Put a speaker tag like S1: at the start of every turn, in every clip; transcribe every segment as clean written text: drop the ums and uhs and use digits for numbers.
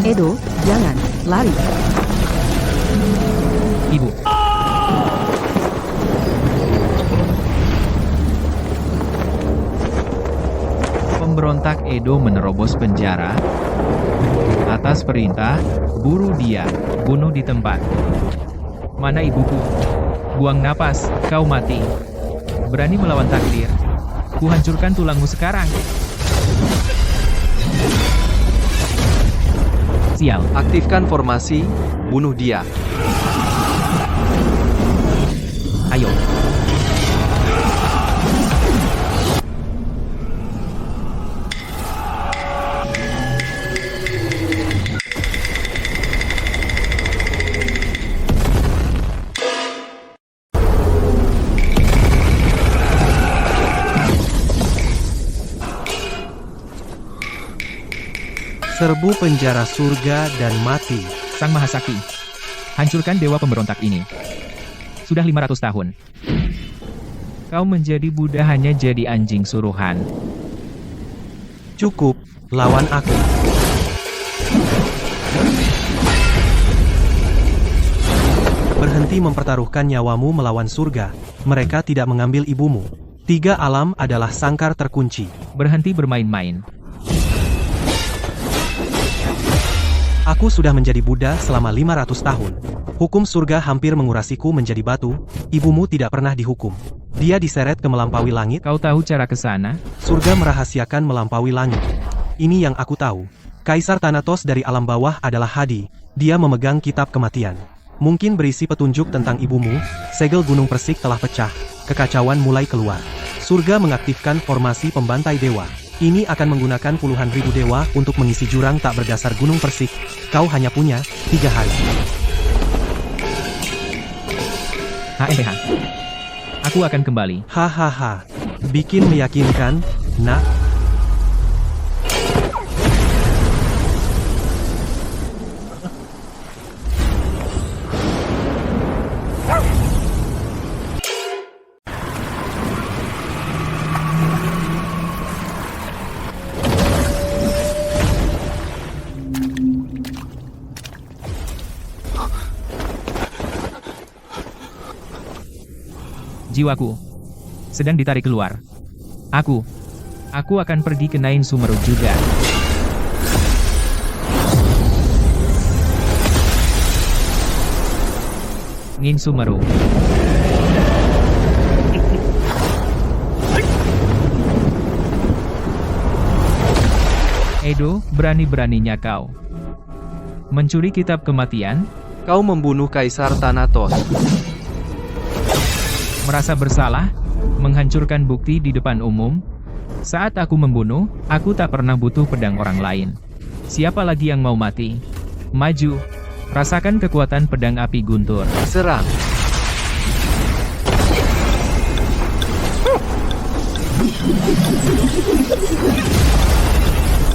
S1: Edo, jangan, lari.
S2: Ibu. Pemberontak Edo menerobos penjara. Atas perintah, buru dia, bunuh di tempat. Mana ibuku? Buang napas, kau mati. Berani melawan takdir. Kuhancurkan tulangmu sekarang. Sial.
S3: Aktifkan formasi, bunuh dia.
S2: Ayo.
S4: Serbu penjara surga dan mati.
S2: Sang Mahasakti, hancurkan dewa pemberontak ini. Sudah 500 tahun. Kau menjadi Buddha hanya jadi anjing suruhan.
S4: Cukup, lawan aku. Berhenti mempertaruhkan nyawamu melawan surga. Mereka tidak mengambil ibumu. 3 alam adalah sangkar terkunci.
S2: Berhenti bermain-main.
S4: Aku sudah menjadi Buddha selama 500 tahun. Hukum surga hampir mengurasiku menjadi batu. Ibumu tidak pernah dihukum. Dia diseret ke melampaui langit.
S2: Kau tahu cara ke sana?
S4: Surga merahasiakan melampaui langit. Ini yang aku tahu. Kaisar Thanatos dari alam bawah adalah Hadi. Dia memegang kitab kematian. Mungkin berisi petunjuk tentang ibumu. Segel gunung Persik telah pecah. Kekacauan mulai keluar. Surga mengaktifkan formasi pembantai dewa. Ini akan menggunakan puluhan ribu dewa untuk mengisi jurang tak berdasar gunung Persik. Kau hanya punya 3 hari.
S2: HMPH. Aku akan kembali.
S4: Hahaha. Bikin meyakinkan, nak.
S2: Jiwaku sedang ditarik keluar. Aku akan pergi ke Nain Sumeru juga. Nain Sumeru. Edo, berani-beraninya kau mencuri kitab kematian?
S3: Kau membunuh Kaisar Thanatos.
S2: Merasa bersalah? Menghancurkan bukti di depan umum? Saat aku membunuh, aku tak pernah butuh pedang orang lain. Siapa lagi yang mau mati? Maju. Rasakan kekuatan pedang api guntur.
S3: Serang.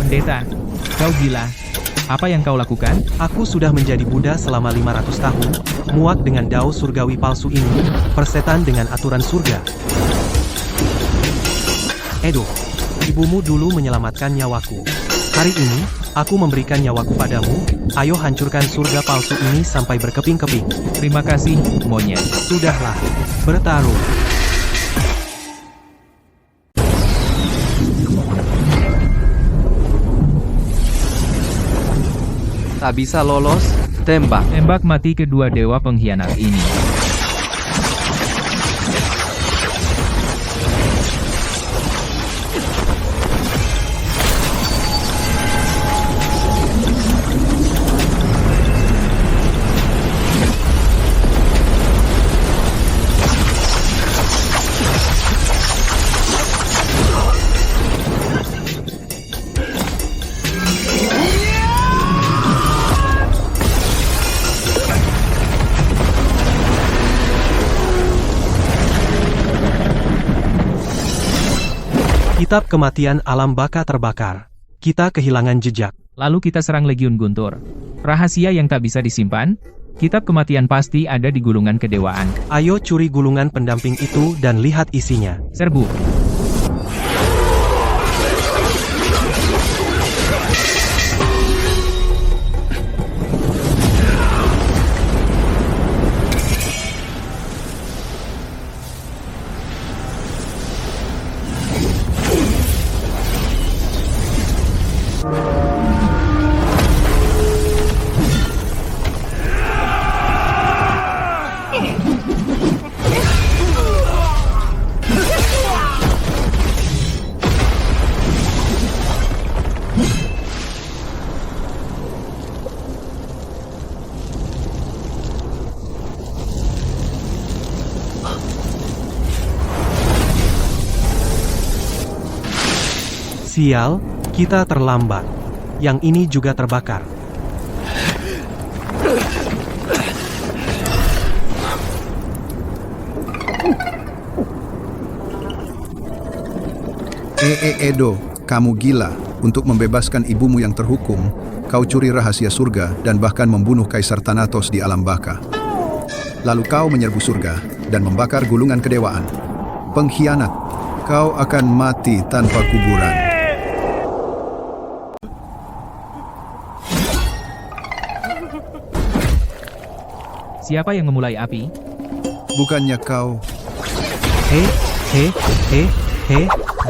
S2: Pendeta, kau gila. Apa yang kau lakukan?
S4: Aku sudah menjadi Buddha selama 500 tahun, muak dengan dao surgawi palsu ini, persetan dengan aturan surga. Edo, ibumu dulu menyelamatkan nyawaku. Hari ini, aku memberikan nyawaku padamu, ayo hancurkan surga palsu ini sampai berkeping-keping.
S2: Terima kasih, monyet.
S4: Sudahlah, bertaruh.
S3: Tak bisa lolos, tembak.
S2: Tembak mati kedua dewa pengkhianat ini.
S4: Kitab kematian alam baka terbakar. Kita kehilangan jejak.
S2: Lalu kita serang Legiun Guntur. Rahasia yang tak bisa disimpan? Kitab kematian pasti ada di gulungan kedewaan.
S4: Ayo curi gulungan pendamping itu dan lihat isinya.
S2: Serbu.
S4: Sial, kita terlambat. Yang ini juga terbakar.
S5: Edo, kamu gila. Untuk membebaskan ibumu yang terhukum, kau curi rahasia surga dan bahkan membunuh Kaisar Thanatos di alam baka. Lalu kau menyerbu surga dan membakar gulungan kedewaan. Pengkhianat, kau akan mati tanpa kuburan.
S2: Siapa yang memulai api?
S5: Bukannya kau...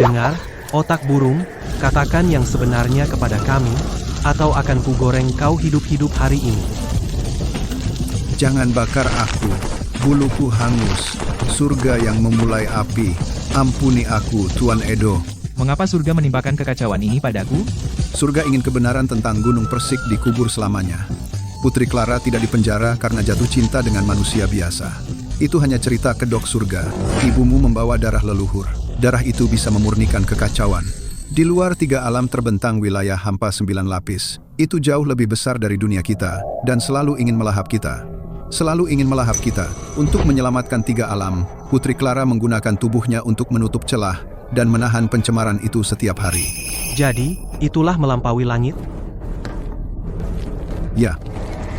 S4: Dengar, otak burung, katakan yang sebenarnya kepada kami, atau akan kugoreng kau hidup-hidup hari ini.
S5: Jangan bakar aku, buluku hangus, surga yang memulai api. Ampuni aku, Tuan Edo.
S2: Mengapa surga menimpakan kekacauan ini padaku?
S5: Surga ingin kebenaran tentang Gunung Persik dikubur selamanya. Putri Clara tidak dipenjara karena jatuh cinta dengan manusia biasa. Itu hanya cerita kedok surga. Ibumu membawa darah leluhur. Darah itu bisa memurnikan kekacauan. Di luar 3 alam terbentang wilayah hampa 9 lapis. Itu jauh lebih besar dari dunia kita, dan selalu ingin melahap kita. Selalu ingin melahap kita. Untuk menyelamatkan 3 alam, Putri Clara menggunakan tubuhnya untuk menutup celah, dan menahan pencemaran itu setiap hari.
S4: Jadi, itulah melampaui langit?
S5: Ya,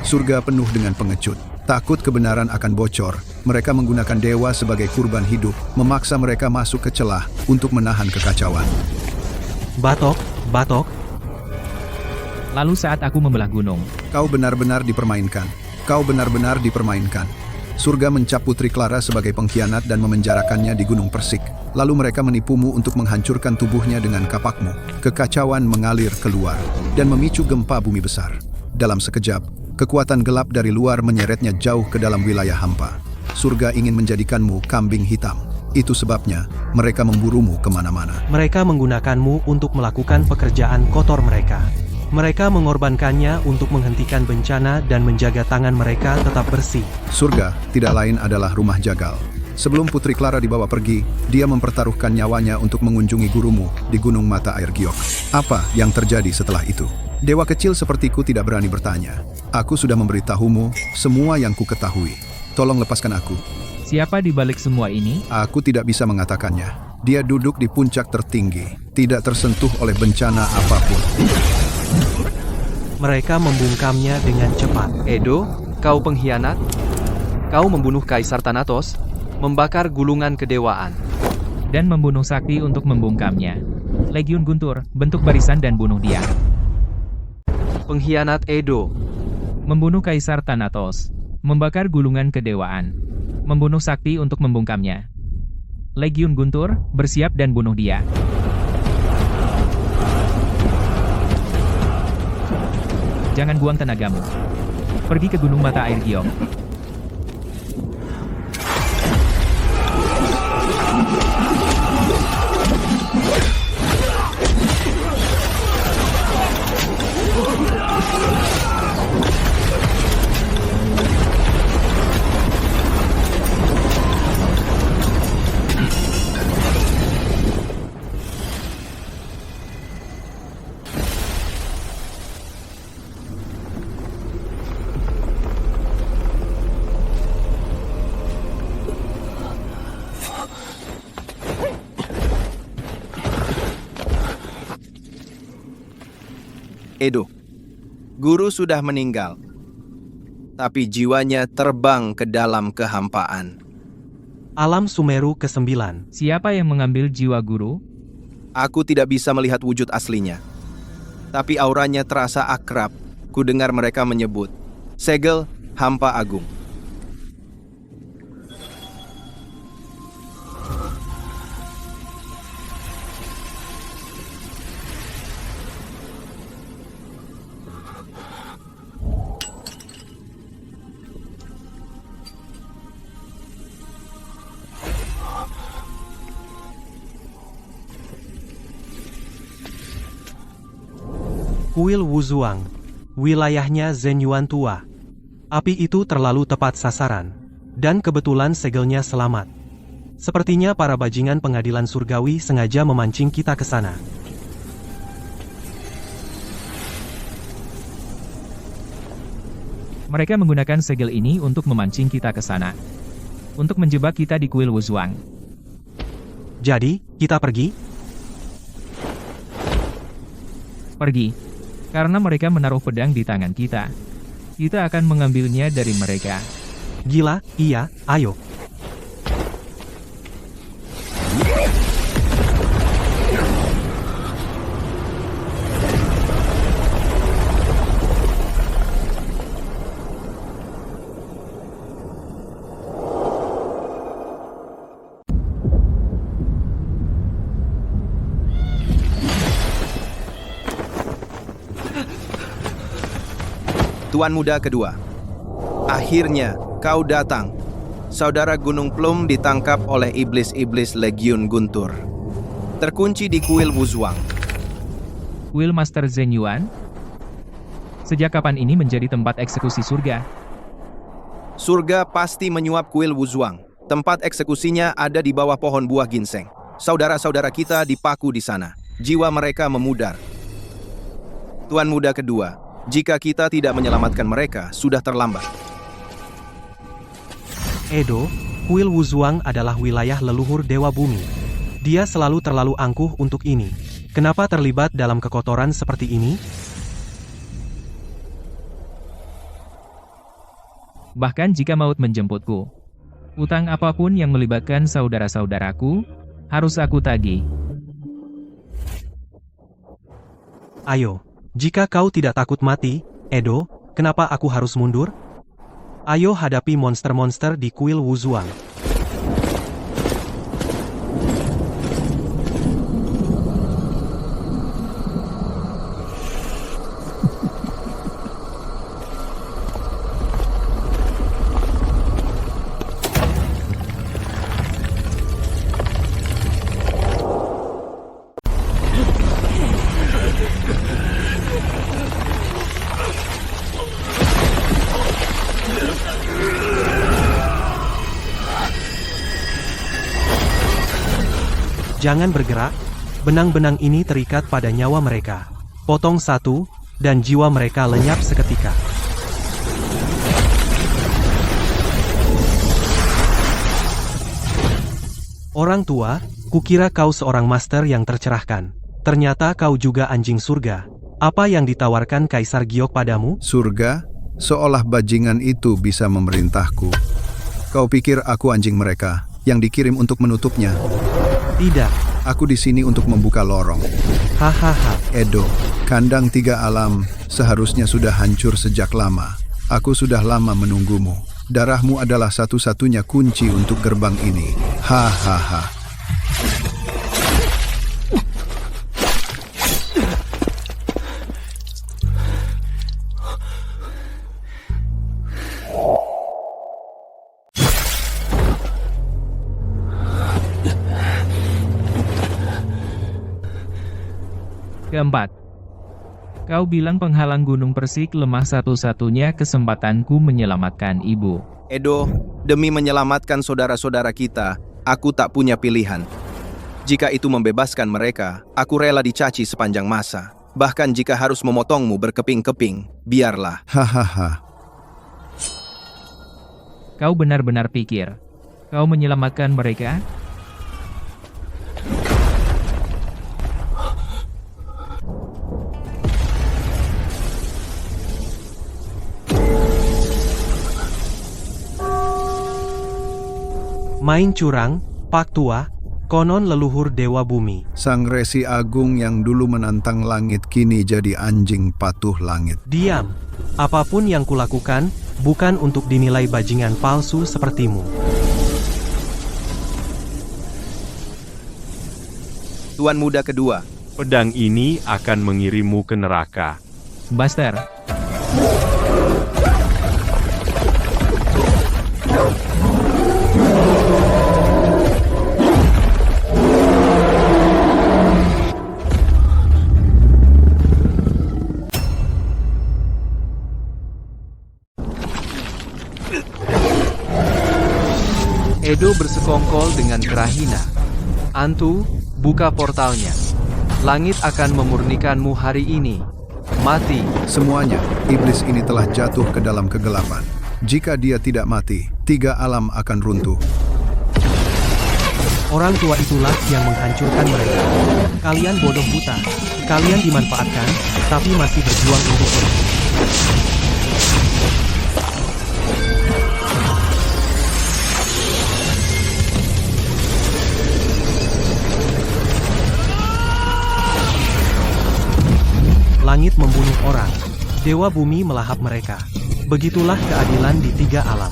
S5: surga penuh dengan pengecut. Takut kebenaran akan bocor, mereka menggunakan dewa sebagai kurban hidup, memaksa mereka masuk ke celah untuk menahan kekacauan.
S4: Batok.
S2: Lalu saat aku membelah gunung,
S5: Kau benar-benar dipermainkan. Kau benar-benar dipermainkan. Surga mencap Putri Clara sebagai pengkhianat dan memenjarakannya di Gunung Persik. Lalu mereka menipumu untuk menghancurkan tubuhnya dengan kapakmu. Kekacauan mengalir keluar dan memicu gempa bumi besar. Dalam sekejap, kekuatan gelap dari luar menyeretnya jauh ke dalam wilayah hampa. Surga ingin menjadikanmu kambing hitam. Itu sebabnya mereka memburumu kemana-mana.
S4: Mereka menggunakanmu untuk melakukan pekerjaan kotor mereka. Mereka mengorbankannya untuk menghentikan bencana dan menjaga tangan mereka tetap bersih.
S5: Surga tidak lain adalah rumah jagal. Sebelum Putri Clara dibawa pergi, dia mempertaruhkan nyawanya untuk mengunjungi gurumu di Gunung Mata Air Giok. Apa yang terjadi setelah itu? Dewa kecil sepertiku tidak berani bertanya. Aku sudah memberitahumu semua yang ku ketahui. Tolong lepaskan aku.
S2: siapa di balik semua ini?
S5: Aku tidak bisa mengatakannya. Dia duduk di puncak tertinggi, tidak tersentuh oleh bencana apapun.
S4: Mereka membungkamnya dengan cepat.
S3: Edo, kau pengkhianat? Kau membunuh Kaisar Thanatos, membakar gulungan kedewaan.
S2: Dan membunuh Sakti untuk membungkamnya. Legiun Guntur, bentuk barisan dan bunuh dia.
S3: Pengkhianat Edo.
S2: Membunuh Kaisar Thanatos. Membakar gulungan kedewaan. Membunuh Sakti untuk membungkamnya. Legiun Guntur, bersiap dan bunuh dia. Jangan buang tenagamu. Pergi ke Gunung Mata Air Giok.
S6: Edo, guru sudah meninggal, tapi jiwanya terbang ke dalam kehampaan.
S4: Alam Sumeru ke-9.
S2: Siapa yang mengambil jiwa guru?
S6: Aku tidak bisa melihat wujud aslinya, tapi auranya terasa akrab. Ku dengar mereka menyebut, Segel Hampa Agung.
S4: Kuil Wuzuang. Wilayahnya Zenyuan Tua. Api itu terlalu tepat sasaran. Dan kebetulan segelnya selamat. Sepertinya para bajingan pengadilan surgawi sengaja memancing kita ke sana.
S2: Mereka menggunakan segel ini untuk memancing kita ke sana. Untuk menjebak kita di kuil Wuzhuang.
S4: Jadi, kita pergi?
S2: Pergi. Karena mereka menaruh pedang di tangan kita. Kita akan mengambilnya dari mereka.
S4: Gila, iya, ayo.
S6: Tuan Muda kedua. Akhirnya, kau datang. Saudara Gunung Plum ditangkap oleh iblis-iblis Legiun Guntur. Terkunci di kuil Wuzhuang.
S2: Kuil Master Zhen Yuan? Sejak kapan ini menjadi tempat eksekusi surga?
S6: Surga pasti menyuap kuil Wuzhuang. Tempat eksekusinya ada di bawah pohon buah ginseng. Saudara-saudara kita dipaku di sana. Jiwa mereka memudar. Tuan Muda kedua, jika kita tidak menyelamatkan mereka, sudah terlambat.
S4: Edo, kuil Wuzhuang adalah wilayah leluhur Dewa Bumi. Dia selalu terlalu angkuh untuk ini. Kenapa terlibat dalam kekotoran seperti ini?
S2: Bahkan jika maut menjemputku, utang apapun yang melibatkan saudara-saudaraku, harus aku tagih.
S4: Ayo, jika kau tidak takut mati, Edo, kenapa aku harus mundur? Ayo hadapi monster-monster di kuil Wuzhuang. Jangan bergerak, benang-benang ini terikat pada nyawa mereka. Potong satu, dan jiwa mereka lenyap seketika. Orang tua, kukira kau seorang master yang tercerahkan. Ternyata kau juga anjing surga. Apa yang ditawarkan Kaisar Giok padamu?
S5: Surga, seolah bajingan itu bisa memerintahku. Kau pikir aku anjing mereka, yang dikirim untuk menutupnya?
S4: Tidak.
S5: Aku di sini untuk membuka lorong.
S4: Hahaha.
S5: Edo, kandang tiga alam seharusnya sudah hancur sejak lama. Aku sudah lama menunggumu. Darahmu adalah satu-satunya kunci untuk gerbang ini. Hahaha.
S2: Keempat, kau bilang penghalang Gunung Persik lemah, satu-satunya kesempatanku menyelamatkan ibu.
S6: Edo, demi menyelamatkan saudara-saudara kita, aku tak punya pilihan. Jika itu membebaskan mereka, aku rela dicaci sepanjang masa. Bahkan jika harus memotongmu berkeping-keping, biarlah.
S5: Hahaha.
S2: Kau benar-benar pikir kau menyelamatkan mereka?
S4: Main curang, Pak Tua, konon leluhur Dewa Bumi.
S5: Sang Resi Agung yang dulu menantang langit kini jadi anjing patuh langit.
S4: Diam. Apapun yang kulakukan, bukan untuk dinilai bajingan palsu sepertimu.
S6: Tuan Muda kedua,
S7: Pedang ini akan mengirimmu ke neraka.
S2: Buster,
S3: Edo bersekongkol dengan Kerahina. Antu, buka portalnya. Langit akan memurnikanmu hari ini. Mati.
S5: Semuanya, iblis ini telah jatuh ke dalam kegelapan. Jika dia tidak mati, 3 alam akan runtuh.
S4: Orang tua itulah yang menghancurkan mereka. Kalian bodoh buta. Kalian dimanfaatkan, tapi masih berjuang untuk pergi. Langit membunuh orang. Dewa bumi melahap mereka. Begitulah keadilan di 3 alam.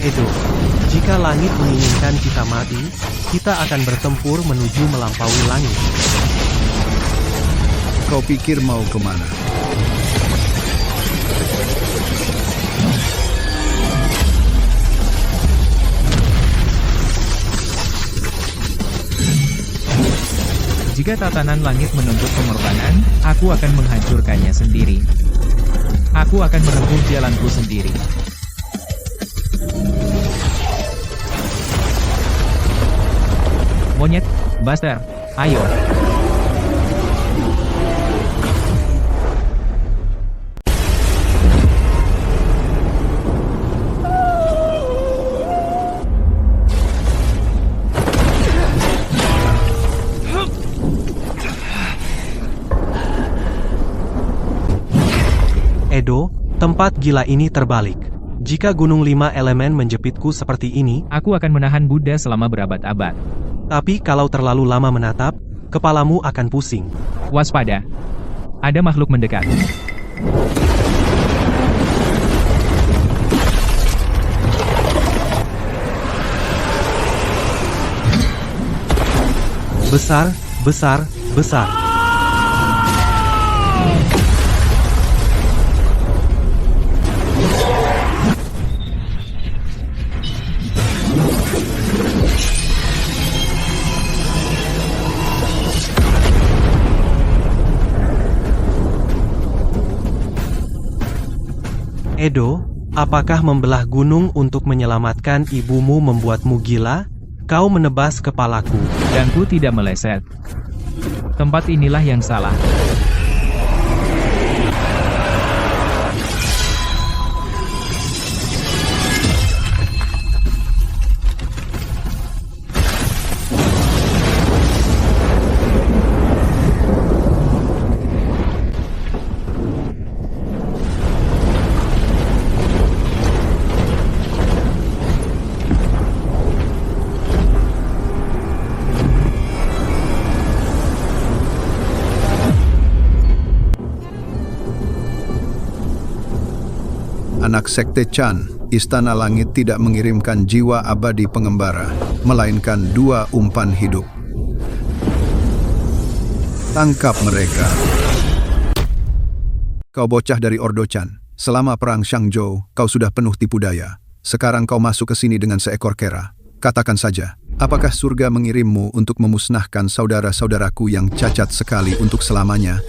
S4: Edo, jika langit menginginkan kita mati, kita akan bertempur menuju melampaui langit.
S5: Kau pikir mau kemana?
S2: Jika tatanan langit menuntut pengorbanan, aku akan menghancurkannya sendiri. Aku akan menempuh jalanku sendiri. Monyet, Buster, ayo.
S4: Edo, tempat gila ini terbalik. Jika gunung 5 elemen menjepitku seperti ini,
S2: Aku akan menahan Buddha selama berabad-abad.
S4: tapi kalau terlalu lama menatap, kepalamu akan pusing.
S2: Waspada. Ada makhluk mendekat.
S4: Besar, besar, besar. Edo, apakah membelah gunung untuk menyelamatkan ibumu membuatmu gila? Kau menebas kepalaku.
S2: Pedangku tidak meleset. Tempat inilah yang salah.
S5: Anak Sekte Chan, Istana Langit tidak mengirimkan jiwa abadi pengembara, melainkan 2 umpan hidup. Tangkap mereka. Kau bocah dari Ordo Chan. Selama perang Shangzhou, kau sudah penuh tipu daya. Sekarang kau masuk ke sini dengan seekor kera. Katakan saja, apakah surga mengirimmu untuk memusnahkan saudara-saudaraku yang cacat sekali untuk selamanya?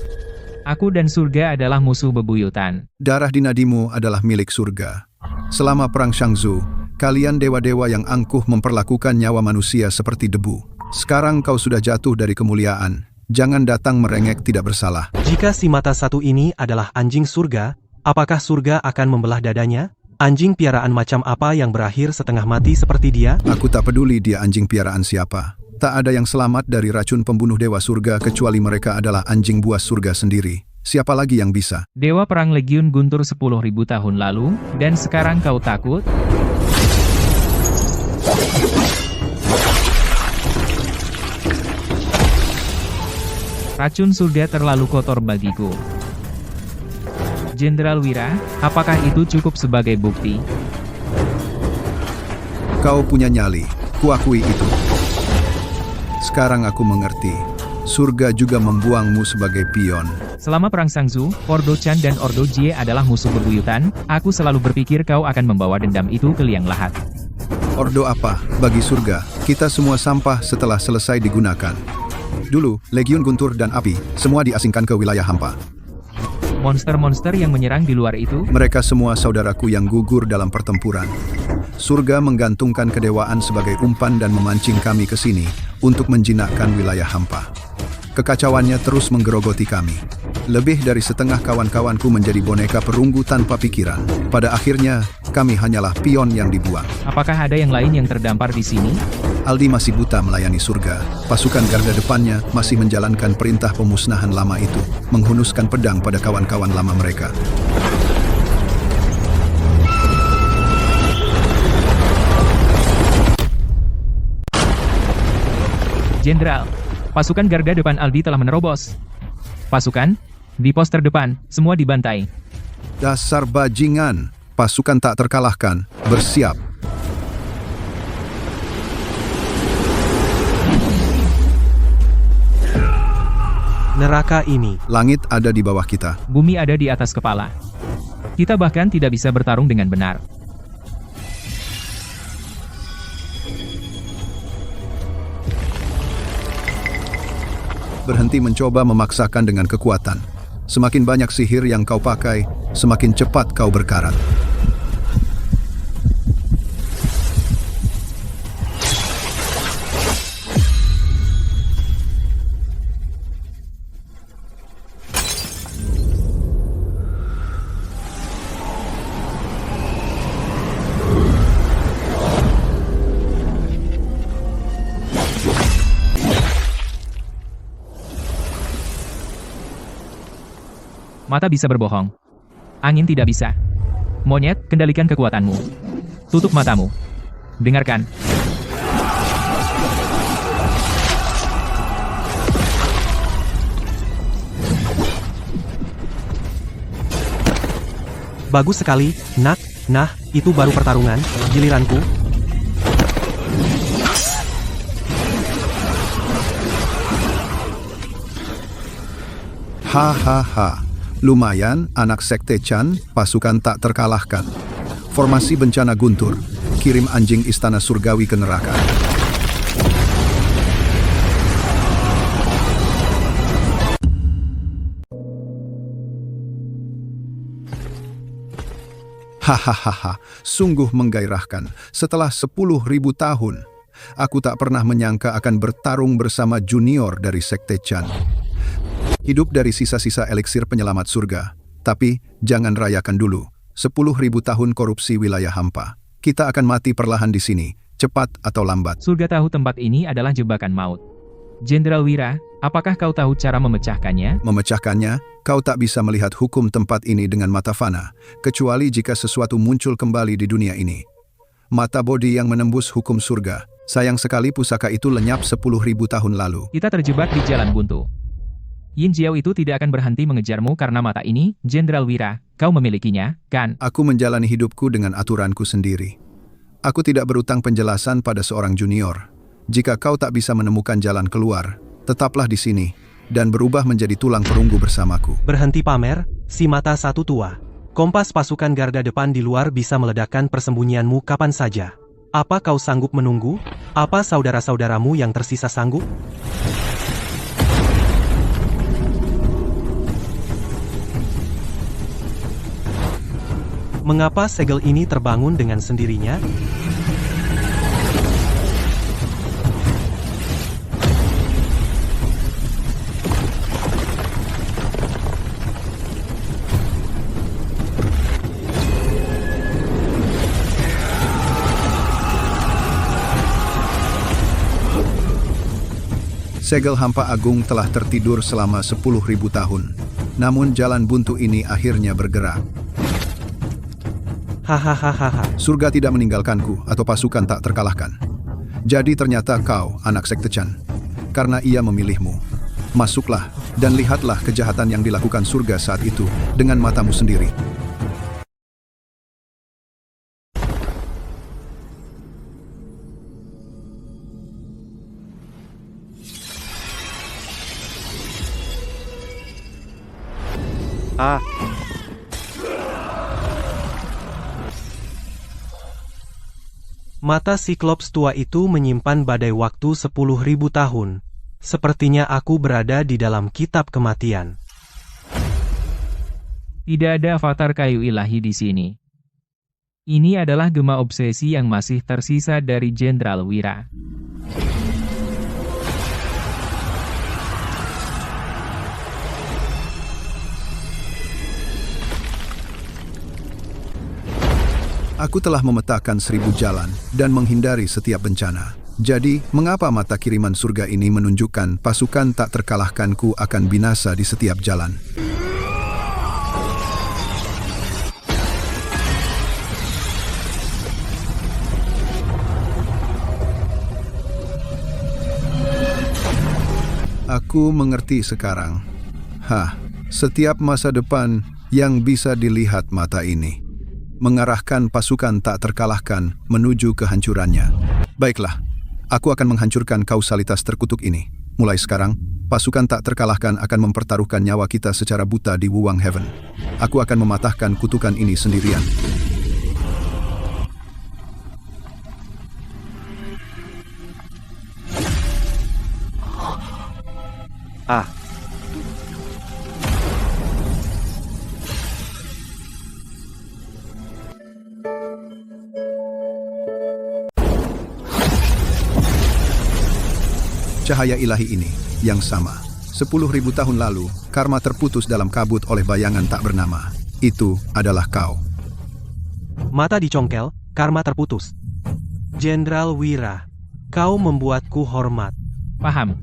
S2: Aku dan surga adalah musuh bebuyutan.
S5: Darah di nadimu adalah milik surga. Selama perang Shangzhou, kalian dewa-dewa yang angkuh memperlakukan nyawa manusia seperti debu. Sekarang kau sudah jatuh dari kemuliaan. Jangan datang merengek tidak bersalah.
S4: Jika si mata satu ini adalah anjing surga, apakah surga akan membelah dadanya? Anjing piaraan macam apa yang berakhir setengah mati seperti dia?
S5: Aku tak peduli dia anjing piaraan siapa. Tak ada yang selamat dari racun pembunuh dewa surga kecuali mereka adalah anjing buas surga sendiri. Siapa lagi yang bisa?
S2: Dewa perang Legiun Guntur 10.000 tahun lalu, dan sekarang kau takut? Racun surga terlalu kotor bagiku. Jenderal Wira, apakah itu cukup sebagai bukti?
S5: Kau punya nyali, kuakui itu. Sekarang aku mengerti. Surga juga membuangmu sebagai pion.
S2: Selama perang Shangzhou, Ordo Chan dan Ordo Jie adalah musuh bebuyutan. Aku selalu berpikir kau akan membawa dendam itu ke liang lahat.
S5: Ordo apa? Bagi surga, kita semua sampah setelah selesai digunakan. Dulu, Legiun Guntur dan Api, semua diasingkan ke wilayah hampa.
S2: Monster-monster yang menyerang di luar itu,
S5: Mereka semua saudaraku yang gugur dalam pertempuran. Surga menggantungkan kedewaan sebagai umpan dan memancing kami ke sini untuk menjinakkan wilayah hampa. Kekacauannya terus menggerogoti kami. Lebih dari setengah kawan-kawanku menjadi boneka perunggu tanpa pikiran. Pada akhirnya, kami hanyalah pion yang dibuang.
S2: Apakah ada yang lain yang terdampar di sini?
S5: Aldi masih buta melayani surga. Pasukan garda depannya masih menjalankan perintah pemusnahan lama itu, menghunuskan pedang pada kawan-kawan lama mereka.
S2: Jenderal, pasukan garda depan Aldi telah menerobos. Pasukan, di pos terdepan, semua dibantai.
S5: Dasar bajingan, pasukan tak terkalahkan, bersiap.
S4: Neraka ini.
S5: Langit ada di bawah kita.
S2: Bumi ada di atas kepala. Kita bahkan tidak bisa bertarung dengan benar.
S5: Berhenti mencoba memaksakan dengan kekuatan. Semakin banyak sihir yang kau pakai, semakin cepat kau berkarat.
S2: Mata bisa berbohong. Angin tidak bisa. Monyet, kendalikan kekuatanmu. Tutup matamu. Dengarkan.
S4: Bagus sekali, nak. Nah, itu baru pertarungan. Giliranku.
S5: Hahaha. Lumayan, anak Sekte Chan, pasukan tak terkalahkan. Formasi bencana guntur, kirim anjing istana surgawi ke neraka. Hahaha, sungguh menggairahkan. Setelah 10.000 tahun, aku tak pernah menyangka akan bertarung bersama junior dari Sekte Chan. Hidup dari sisa-sisa eliksir penyelamat surga. Tapi, jangan rayakan dulu. 10.000 tahun korupsi wilayah hampa. Kita akan mati perlahan di sini, cepat atau lambat.
S2: Surga tahu tempat ini adalah jebakan maut. Jenderal Wira, apakah kau tahu cara memecahkannya?
S5: Memecahkannya, kau tak bisa melihat hukum tempat ini dengan mata fana, kecuali jika sesuatu muncul kembali di dunia ini. Mata bodi yang menembus hukum surga. Sayang sekali pusaka itu lenyap 10.000 tahun lalu.
S2: Kita terjebak di jalan buntu. Yin Jiao itu tidak akan berhenti mengejarmu karena mata ini, Jenderal Wira. Kau memilikinya, kan?
S5: Aku menjalani hidupku dengan aturanku sendiri. Aku tidak berutang penjelasan pada seorang junior. Jika kau tak bisa menemukan jalan keluar, tetaplah di sini, dan berubah menjadi tulang perunggu bersamaku.
S4: Berhenti pamer, si mata satu tua. Kompas pasukan garda depan di luar bisa meledakkan persembunyianmu kapan saja. Apa kau sanggup menunggu? Apa saudara-saudaramu yang tersisa sanggup? Mengapa segel ini terbangun dengan sendirinya?
S5: Segel hampa agung telah tertidur selama 10.000 tahun. Namun jalan buntu ini akhirnya bergerak.
S4: Hahaha.
S5: Surga tidak meninggalkanku atau pasukan tak terkalahkan. Jadi ternyata kau, anak Sekte Chan. Karena ia memilihmu. Masuklah dan lihatlah kejahatan yang dilakukan surga saat itu dengan matamu sendiri.
S4: Mata Siklops tua itu menyimpan badai waktu 10.000 tahun. Sepertinya aku berada di dalam kitab kematian.
S2: Tidak ada avatar kayu ilahi di sini. Ini adalah gema obsesi yang masih tersisa dari Jenderal Wira.
S5: Aku telah memetakan 1000 jalan dan menghindari setiap bencana. Jadi, mengapa mata kiriman surga ini menunjukkan pasukan tak terkalahkanku akan binasa di setiap jalan? Aku mengerti sekarang. Setiap masa depan yang bisa dilihat mata ini mengarahkan pasukan tak terkalahkan menuju kehancurannya. Baiklah, aku akan menghancurkan kausalitas terkutuk ini. Mulai sekarang, pasukan tak terkalahkan akan mempertaruhkan nyawa kita secara buta di Wuwang Heaven. Aku akan mematahkan kutukan ini sendirian. Cahaya ilahi ini, yang sama. 10.000 tahun lalu, karma terputus dalam kabut oleh bayangan tak bernama. Itu adalah kau.
S4: Mata dicongkel, karma terputus. Jenderal Wira, kau membuatku hormat.
S2: Paham.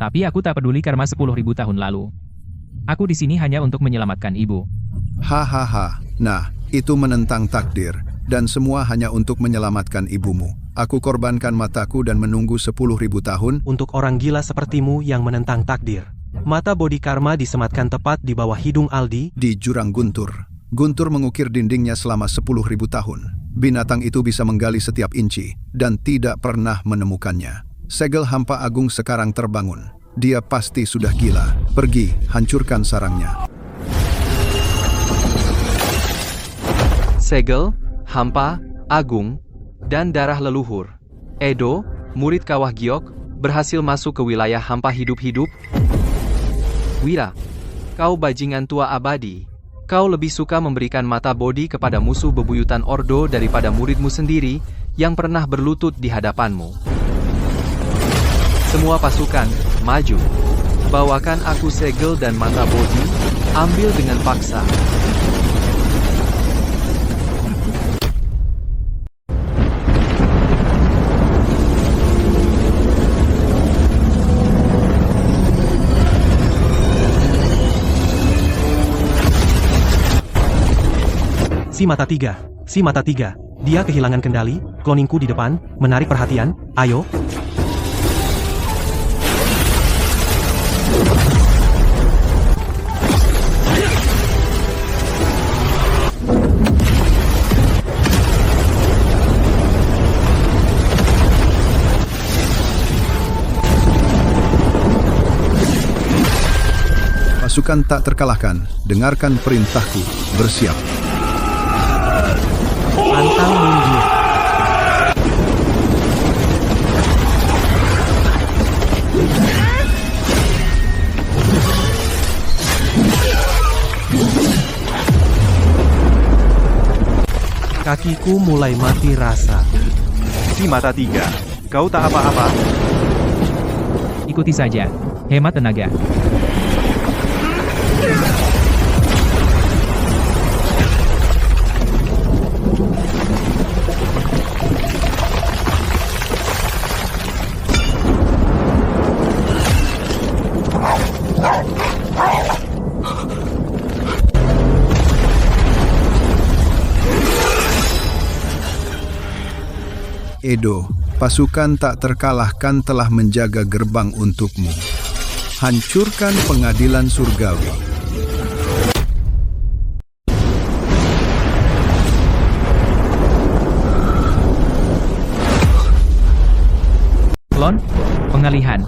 S2: Tapi aku tak peduli karma 10.000 tahun lalu. Aku di sini hanya untuk menyelamatkan ibu.
S5: Hahaha. Nah, itu menentang takdir. Dan semua hanya untuk menyelamatkan ibumu. Aku korbankan mataku dan menunggu 10.000 tahun
S4: Untuk orang gila sepertimu yang menentang takdir. Mata bodi karma disematkan tepat di bawah hidung Aldi.
S5: di jurang Guntur. Guntur mengukir dindingnya selama 10.000 tahun. Binatang itu bisa menggali setiap inci dan tidak pernah menemukannya. Segel hampa agung sekarang terbangun. Dia pasti sudah gila. Pergi, hancurkan sarangnya.
S3: Segel, hampa, agung, dan darah leluhur. Edo, murid Kawah Giok, berhasil masuk ke wilayah hampa hidup-hidup. Wira, kau bajingan tua abadi. Kau lebih suka memberikan mata bodi kepada musuh bebuyutan Ordo daripada muridmu sendiri yang pernah berlutut di hadapanmu. Semua pasukan, maju. Bawakan aku segel dan mata bodi, ambil dengan paksa.
S4: Si mata tiga. Dia kehilangan kendali, kloningku di depan, menarik perhatian, ayo.
S5: Pasukan tak terkalahkan, dengarkan perintahku, bersiap.
S4: Pantang mundur. Kakiku mulai mati rasa.
S7: Si mata tiga, kau tak apa-apa.
S2: Ikuti saja. Hemat tenaga.
S5: Edo, pasukan tak terkalahkan telah menjaga gerbang untukmu. Hancurkan pengadilan surgawi.
S2: Klon, pengalihan.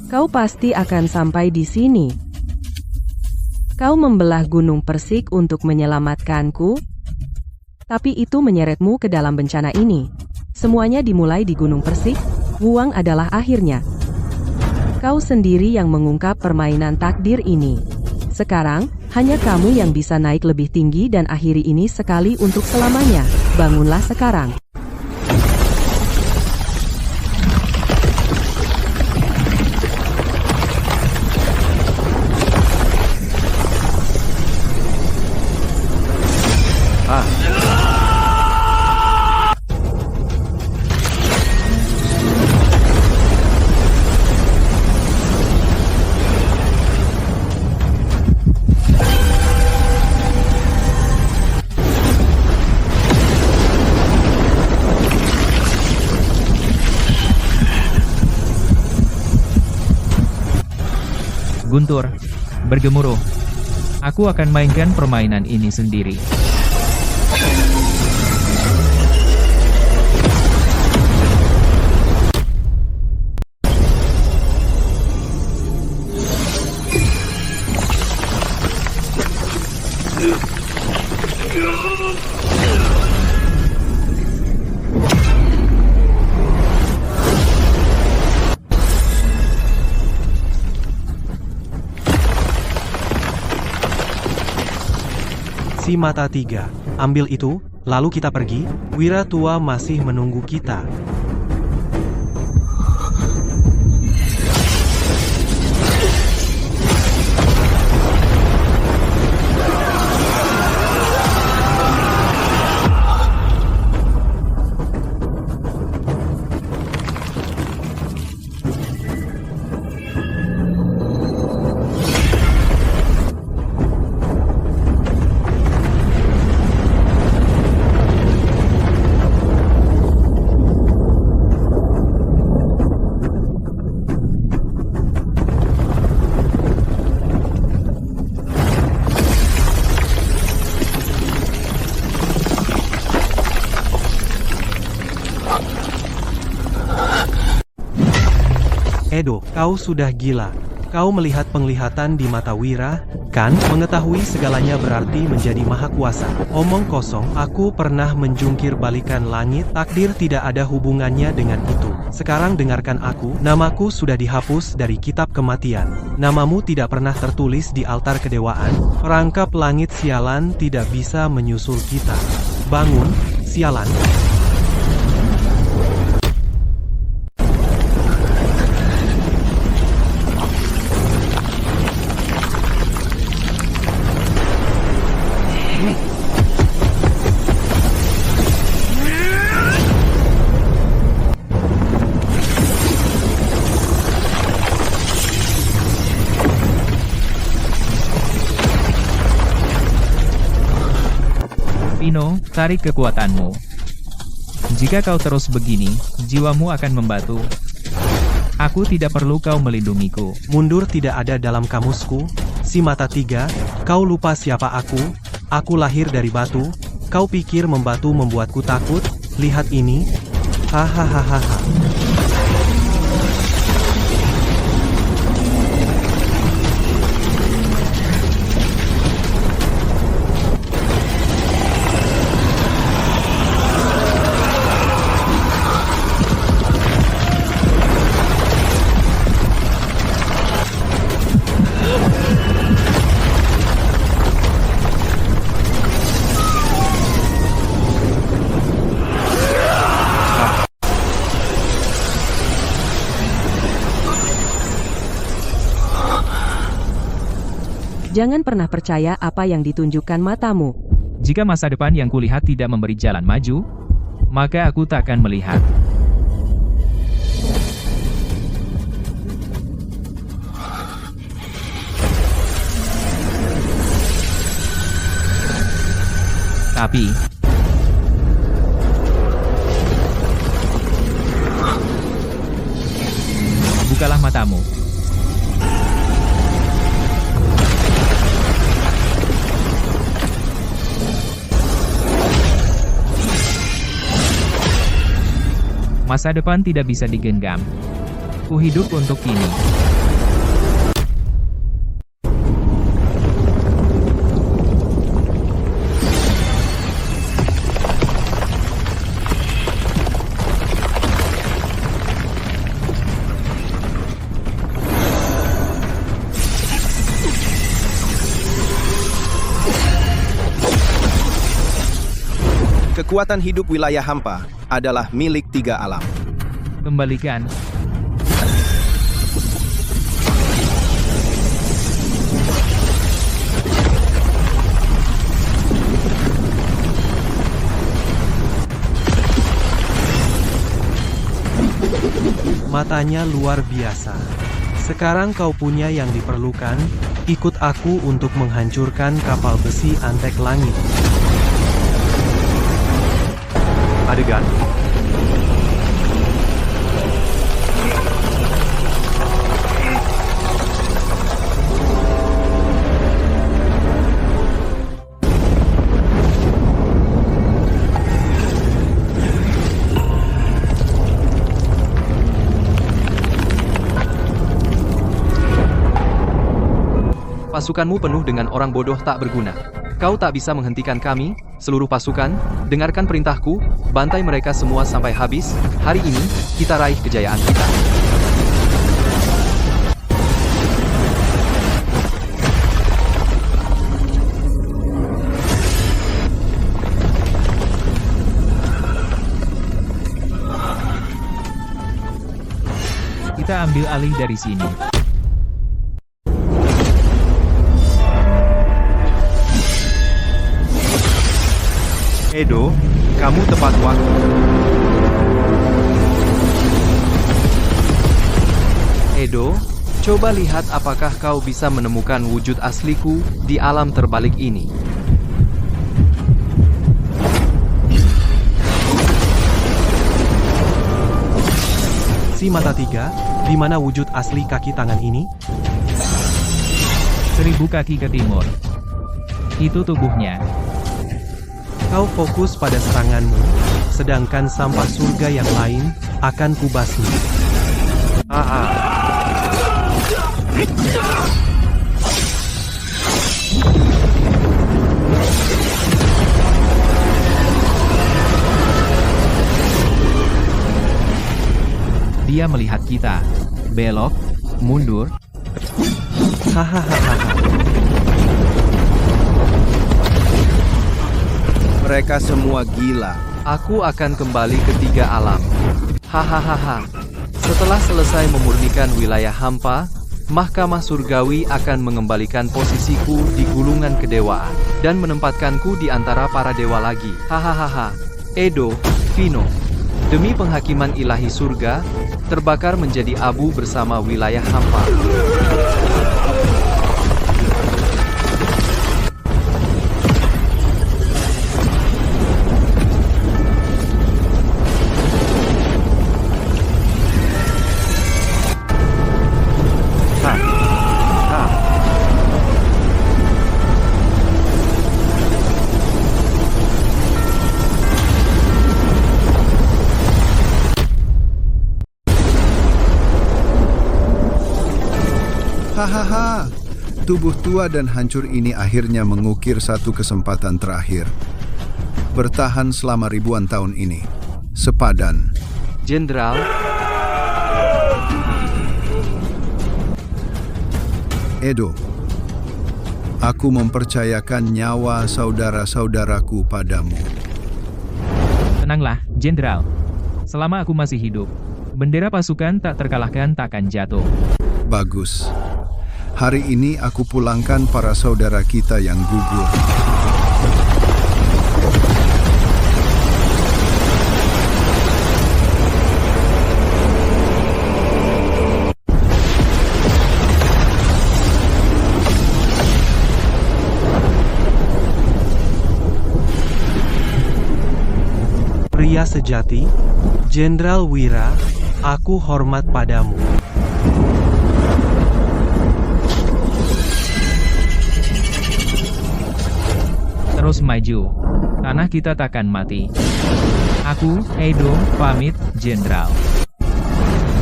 S1: Kau pasti akan sampai di sini. Kau membelah Gunung Persik untuk menyelamatkanku, tapi itu menyeretmu ke dalam bencana ini. Semuanya dimulai di Gunung Persik, Wuwang adalah akhirnya. Kau sendiri yang mengungkap permainan takdir ini. Sekarang, hanya kamu yang bisa naik lebih tinggi dan akhiri ini sekali untuk selamanya. Bangunlah sekarang.
S2: Guntur, bergemuruh. Aku akan mainkan permainan ini sendiri.
S4: Si mata tiga, ambil itu, lalu kita pergi. Wira tua masih menunggu kita. Edo, kau sudah gila. Kau melihat penglihatan di mata Wira, kan? Mengetahui segalanya berarti menjadi maha kuasa. Omong kosong, aku pernah menjungkir balikan langit, takdir tidak ada hubungannya dengan itu. Sekarang dengarkan aku, namaku sudah dihapus dari kitab kematian. Namamu tidak pernah tertulis di altar kedewaan, perangkap langit sialan tidak bisa menyusul kita. Bangun, sialan.
S2: Pino, tarik kekuatanmu. Jika kau terus begini, jiwamu akan membatu. Aku tidak perlu kau melindungiku.
S4: Mundur tidak ada dalam kamusku. Si mata tiga, kau lupa siapa aku? Aku lahir dari batu. Kau pikir membatu membuatku takut? Lihat ini. Hahaha.
S1: Jangan pernah percaya apa yang ditunjukkan matamu.
S2: Jika masa depan yang kulihat tidak memberi jalan maju, maka aku tak akan melihat. Tapi, bukalah matamu. Masa depan tidak bisa digenggam. Ku hidup untuk kini.
S6: Kekuatan hidup wilayah hampa adalah milik 3 alam.
S2: Kembalikan.
S4: Matanya luar biasa. Sekarang kau punya yang diperlukan, ikut aku untuk menghancurkan kapal besi antek langit.
S7: Adegan.
S3: Pasukanmu penuh dengan orang bodoh tak berguna. Kau tak bisa menghentikan kami, seluruh pasukan. Dengarkan perintahku, bantai mereka semua sampai habis. Hari ini, kita raih kejayaan kita.
S2: Kita ambil alih dari sini.
S7: Edo, kamu tepat waktu.
S3: Edo, coba lihat apakah kau bisa menemukan wujud asliku di alam terbalik ini.
S4: Si mata tiga, di mana wujud asli kaki tangan ini?
S2: 1000 kaki ke timur. Itu tubuhnya.
S4: Kau fokus pada seranganmu, sedangkan sampah surga yang lain akan kubasmi.
S2: Dia melihat kita. Belok, mundur.
S4: Hahaha.
S6: Mereka semua gila.
S3: Aku akan kembali ke 3 alam. Hahaha. Setelah selesai memurnikan wilayah hampa, Mahkamah Surgawi akan mengembalikan posisiku di gulungan kedewaan dan menempatkanku di antara para dewa lagi. Hahaha. Edo, Vino, demi penghakiman ilahi surga, terbakar menjadi abu bersama wilayah hampa.
S5: Hahaha, tubuh tua dan hancur ini akhirnya mengukir satu kesempatan terakhir. Bertahan selama ribuan tahun ini. Sepadan.
S3: Jenderal,
S5: Edo, aku mempercayakan nyawa saudara-saudaraku padamu.
S2: Tenanglah, Jenderal. Selama aku masih hidup, bendera pasukan tak terkalahkan takkan jatuh.
S5: Bagus. Hari ini aku pulangkan para saudara kita yang gugur.
S4: Pria sejati, Jenderal Wira, aku hormat padamu.
S2: Terus maju. Tanah kita takkan mati. Aku, Edo, pamit, Jenderal.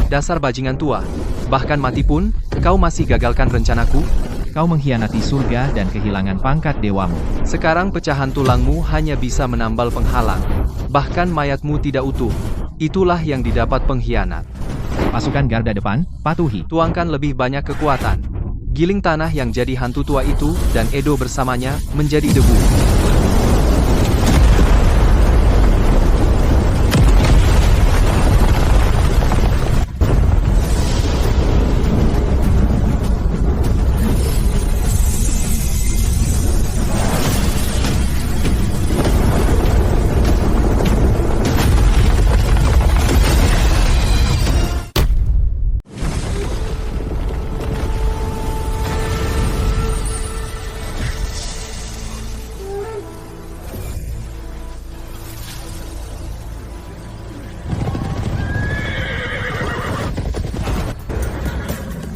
S3: dasar bajingan tua. Bahkan mati pun, kau masih gagalkan rencanaku.
S2: Kau mengkhianati surga dan kehilangan pangkat dewamu.
S3: Sekarang pecahan tulangmu hanya bisa menambal penghalang. Bahkan mayatmu tidak utuh. Itulah yang didapat pengkhianat.
S2: Pasukan garda depan, patuhi.
S3: Tuangkan lebih banyak kekuatan. Giling tanah yang jadi hantu tua itu, dan Edo bersamanya, menjadi debu.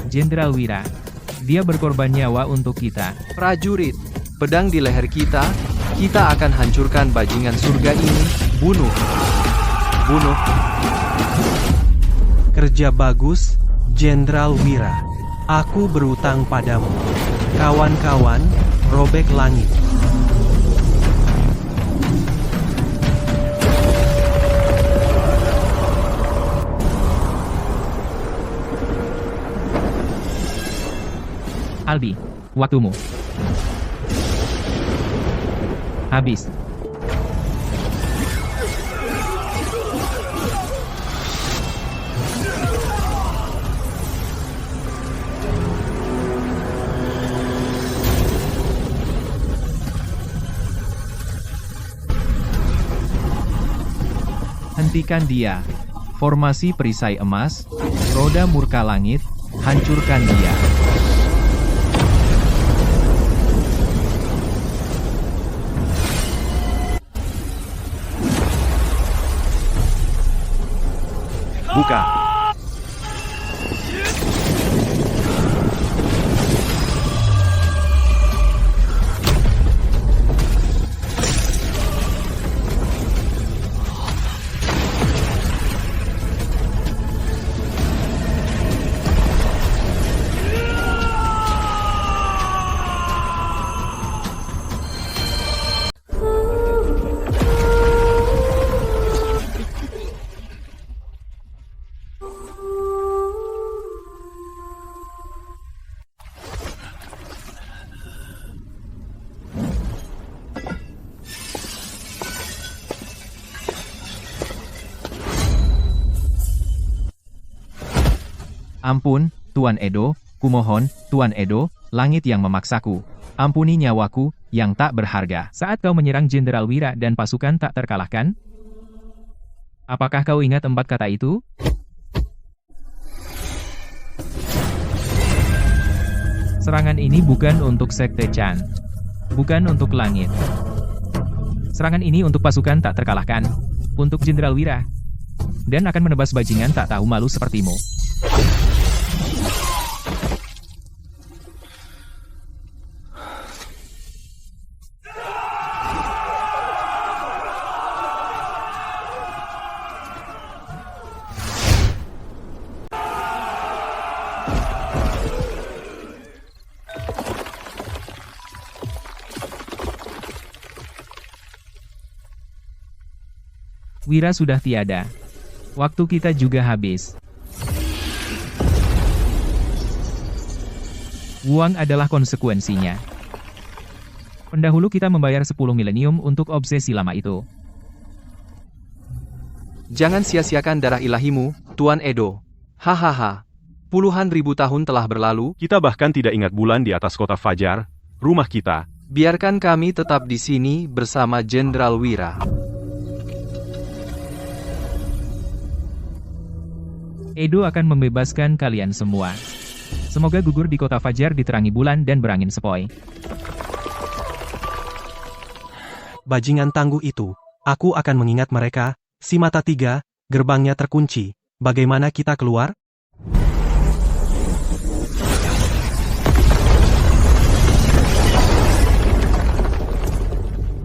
S2: Jenderal Wira. Dia berkorban nyawa untuk kita.
S3: Prajurit, pedang di leher kita akan hancurkan bajingan surga ini. Bunuh. Bunuh.
S4: Kerja bagus, Jenderal Wira. Aku berutang padamu. Kawan-kawan, robek langit.
S2: Albi, waktumu habis. Hentikan dia. Formasi perisai emas, roda murka langit, hancurkan dia.
S7: Buka.
S2: Ampun, Tuan Edo, kumohon, Tuan Edo, langit yang memaksaku. Ampuni nyawaku, yang tak berharga. Saat kau menyerang Jenderal Wira dan pasukan tak terkalahkan? Apakah kau ingat 4 kata itu? Serangan ini bukan untuk Sekte Chan. Bukan untuk langit. Serangan ini untuk pasukan tak terkalahkan. Untuk Jenderal Wira. Dan akan menebas bajingan tak tahu malu sepertimu. Wira sudah tiada. Waktu kita juga habis. Uang adalah konsekuensinya. Pendahulu kita membayar 10 milenium untuk obsesi lama itu.
S3: Jangan sia-siakan darah ilahimu, Tuan Edo. Hahaha. Puluhan ribu tahun telah berlalu.
S7: Kita bahkan tidak ingat bulan di atas kota Fajar, rumah kita.
S3: Biarkan kami tetap di sini bersama Jenderal Wira.
S2: Edo akan membebaskan kalian semua. Semoga gugur di kota Fajar diterangi bulan dan berangin sepoi.
S4: Bajingan tangguh itu. Aku akan mengingat mereka. Si mata 3, gerbangnya terkunci. Bagaimana kita keluar?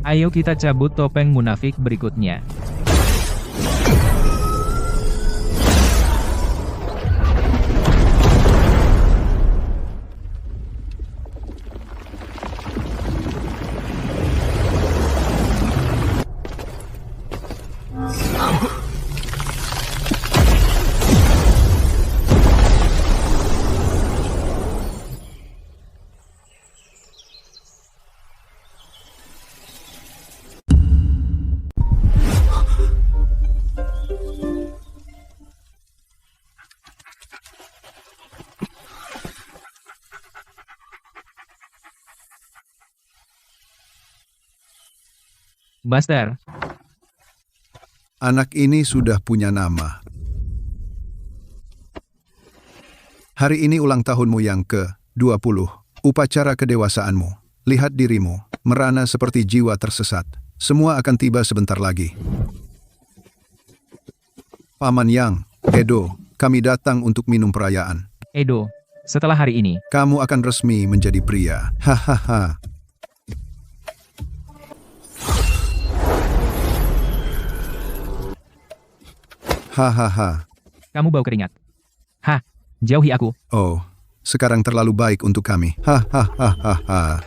S2: Ayo kita cabut topeng munafik berikutnya. Buster,
S5: Anak ini sudah punya nama. Hari ini ulang tahunmu yang ke-20. Upacara kedewasaanmu. Lihat dirimu, merana seperti jiwa tersesat. Semua akan tiba sebentar lagi. Paman Yang, Edo, kami datang untuk minum perayaan.
S2: Edo, Setelah hari ini,
S5: Kamu akan resmi menjadi pria. Hahaha. Hahaha.
S2: kamu bau keringat. Hah, jauhi aku.
S5: Oh, sekarang terlalu baik untuk kami. Hahaha.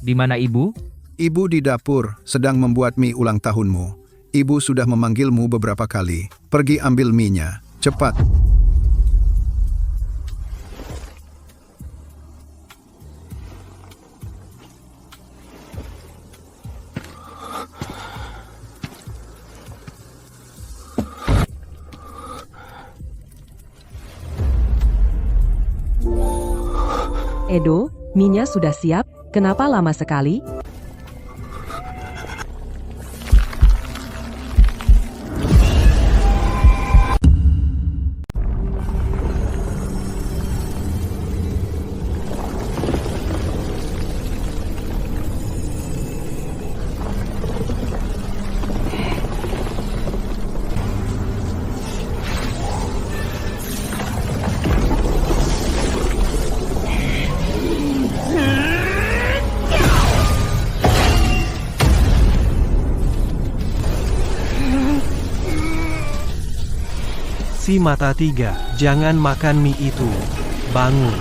S2: Di mana ibu?
S5: Ibu di dapur sedang membuat mie ulang tahunmu. Ibu sudah memanggilmu beberapa kali. Pergi ambil mie-nya. Cepat.
S1: Edo, mie-nya sudah siap, kenapa lama sekali?
S4: Si mata tiga, jangan makan mie itu. Bangun.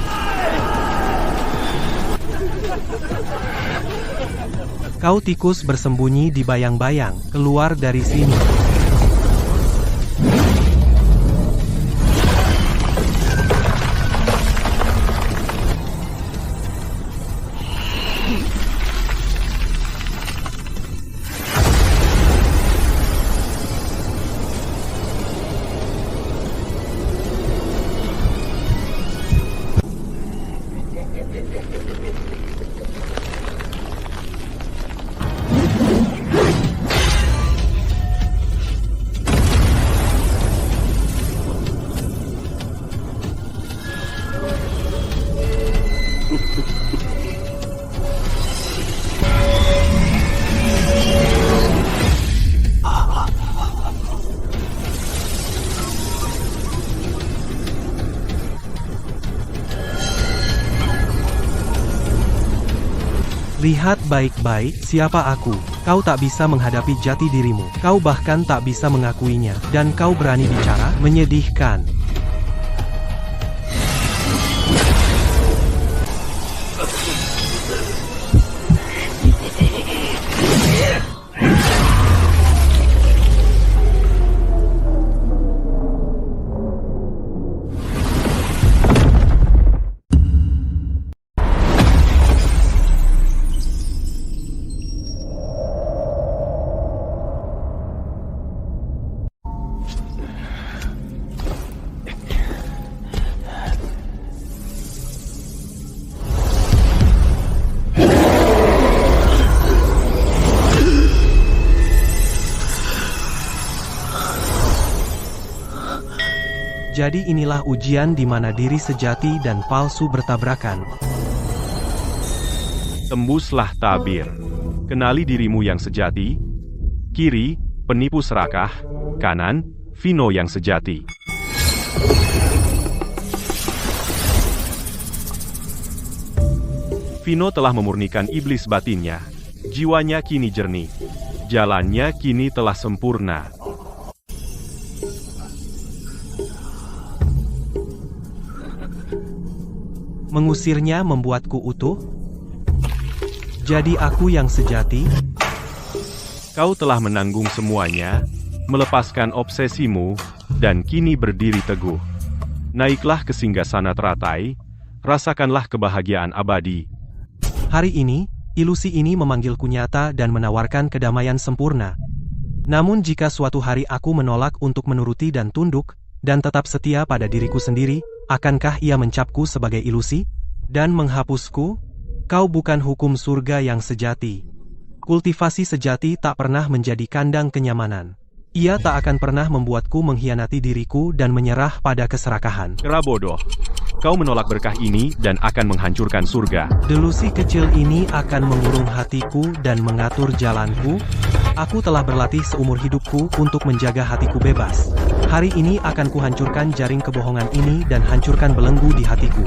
S4: Kau tikus bersembunyi di bayang-bayang, keluar dari sini. Lihat baik-baik siapa aku. Kau tak bisa menghadapi jati dirimu. Kau bahkan tak bisa mengakuinya. Dan kau berani bicara? Menyedihkan. Jadi inilah ujian di mana diri sejati dan palsu bertabrakan.
S7: Tembuslah tabir. Kenali dirimu yang sejati. Kiri, penipu serakah. Kanan, Vino yang sejati. Vino telah memurnikan iblis batinnya. Jiwanya kini jernih. Jalannya kini telah sempurna.
S4: Mengusirnya membuatku utuh. Jadi aku yang sejati.
S7: Kau telah menanggung semuanya, melepaskan obsesimu, dan kini berdiri teguh. Naiklah ke singgasana teratai, rasakanlah kebahagiaan abadi.
S4: Hari ini, ilusi ini memanggilku nyata dan menawarkan kedamaian sempurna. Namun jika suatu hari aku menolak untuk menuruti dan tunduk, dan tetap setia pada diriku sendiri, akankah ia mencapku sebagai ilusi? Dan menghapusku? Kau bukan hukum surga yang sejati. Kultivasi sejati tak pernah menjadi kandang kenyamanan. Ia tak akan pernah membuatku mengkhianati diriku dan menyerah pada keserakahan.
S7: Kera bodoh. Kau menolak berkah ini dan akan menghancurkan surga.
S4: Delusi kecil ini akan mengurung hatiku dan mengatur jalanku. Aku telah berlatih seumur hidupku untuk menjaga hatiku bebas. Hari ini akan kuhancurkan jaring kebohongan ini dan hancurkan belenggu di hatiku.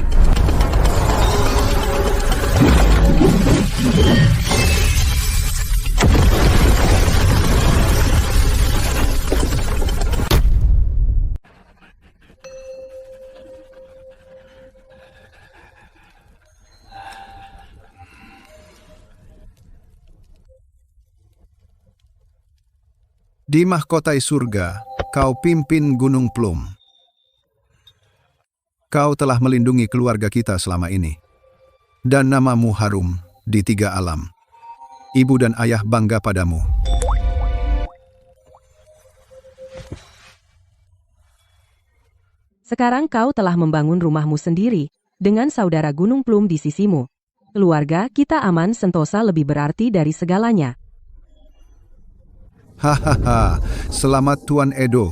S5: Di mahkotai surga, kau pimpin Gunung Plum. Kau telah melindungi keluarga kita selama ini. Dan namamu harum di 3 alam. Ibu dan ayah bangga padamu.
S1: Sekarang kau telah membangun rumahmu sendiri, dengan saudara Gunung Plum di sisimu. Keluarga kita aman sentosa lebih berarti dari segalanya.
S5: Hahaha, selamat Tuan Edo.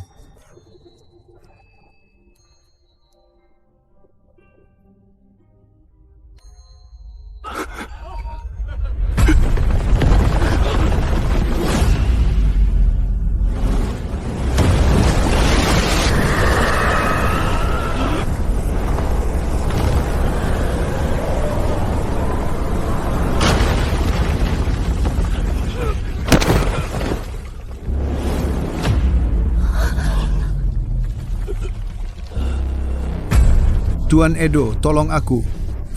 S5: Tuan Edo, tolong aku.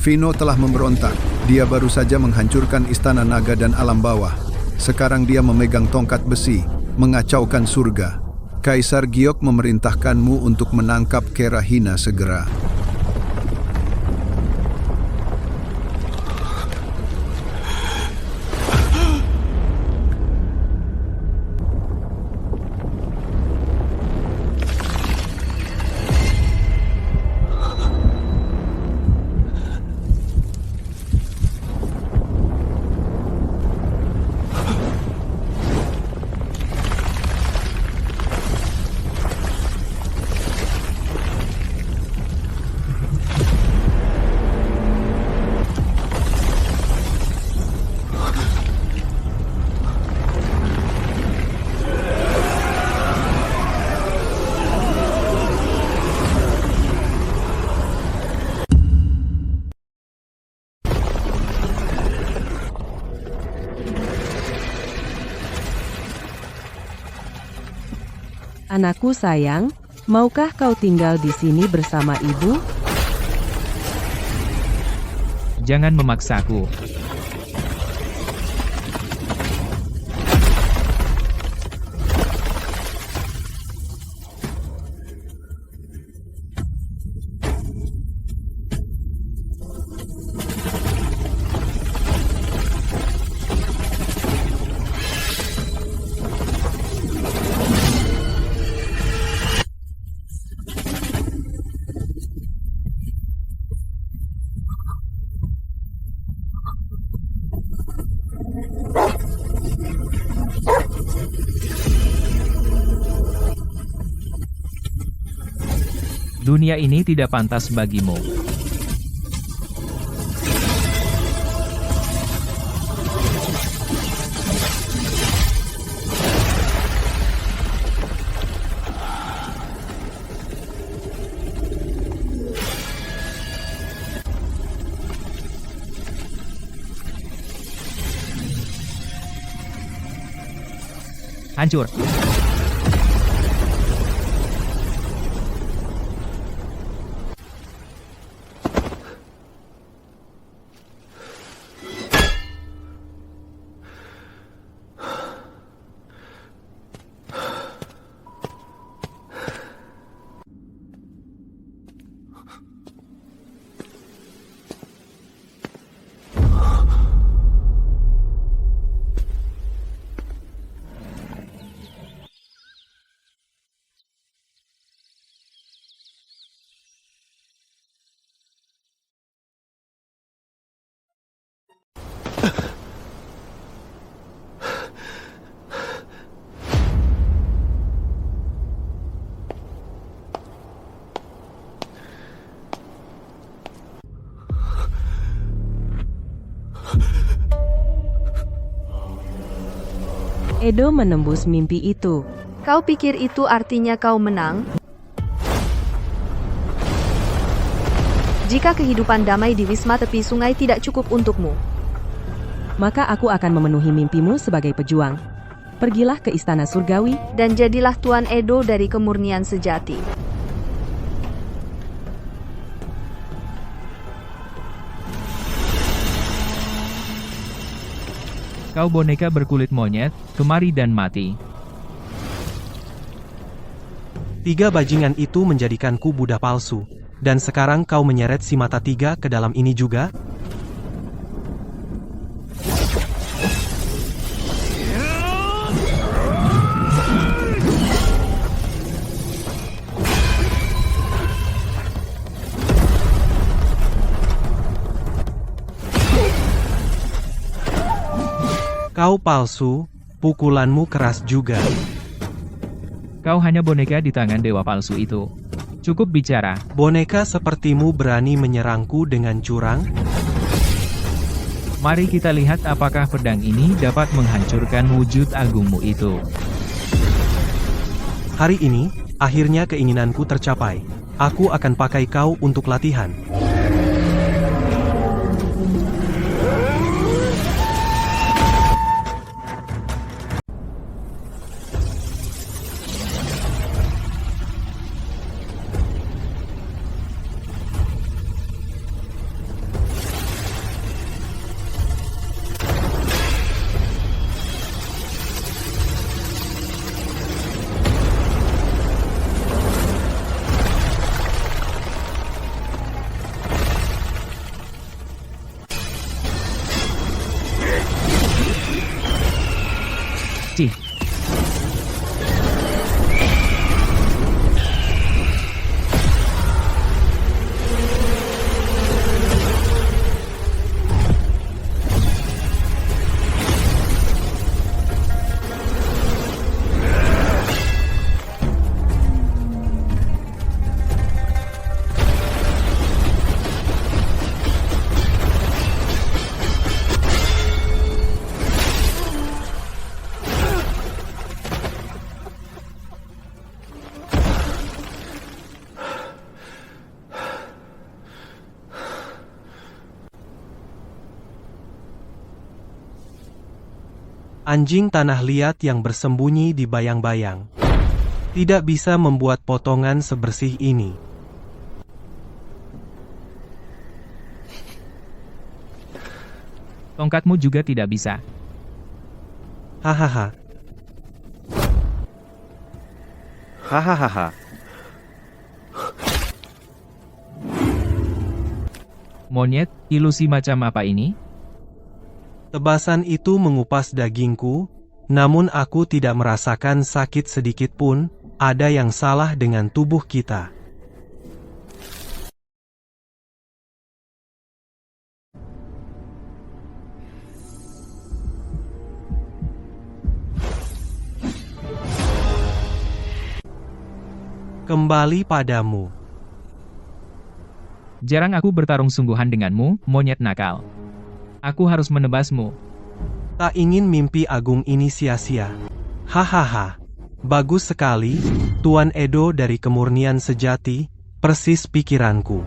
S5: Vino telah memberontak. Dia baru saja menghancurkan istana naga dan alam bawah. Sekarang dia memegang tongkat besi, mengacaukan surga. Kaisar Giok memerintahkanmu untuk menangkap Kera Hina segera.
S1: Anakku sayang, maukah kau tinggal di sini bersama ibu?
S2: Jangan memaksaku. Dunia ini tidak pantas bagimu. Hancur.
S1: Edo menembus mimpi itu.
S8: Kau pikir itu artinya kau menang? Jika kehidupan damai di wisma tepi sungai tidak cukup untukmu,
S1: Maka aku akan memenuhi mimpimu sebagai pejuang. Pergilah ke istana surgawi.
S8: dan jadilah Tuan Edo dari kemurnian sejati.
S2: Kau boneka berkulit monyet, kemari dan mati.
S4: 3 bajingan itu menjadikanku Buddha palsu. Dan sekarang kau menyeret si mata 3 ke dalam ini juga? Kau palsu, pukulanmu keras juga.
S2: Kau hanya boneka di tangan dewa palsu itu. Cukup bicara.
S4: Boneka sepertimu berani menyerangku dengan curang?
S2: Mari kita lihat apakah pedang ini dapat menghancurkan wujud agungmu itu.
S4: Hari ini, akhirnya keinginanku tercapai. Aku akan pakai kau untuk latihan.
S2: Cih.
S4: Anjing tanah liat yang bersembunyi di bayang-bayang. Tidak bisa membuat potongan sebersih ini.
S2: Tongkatmu juga tidak bisa.
S4: Hahaha.
S3: Hahaha.
S2: Monyet, ilusi macam apa ini?
S4: Tebasan itu mengupas dagingku, namun aku tidak merasakan sakit sedikit pun. Ada yang salah dengan tubuh kita. Kembali padamu.
S2: Jarang aku bertarung sungguhan denganmu, monyet nakal. Aku harus menebasmu.
S4: Tak ingin mimpi agung ini sia-sia. Hahaha. Bagus sekali, Tuan Edo dari kemurnian sejati, persis pikiranku.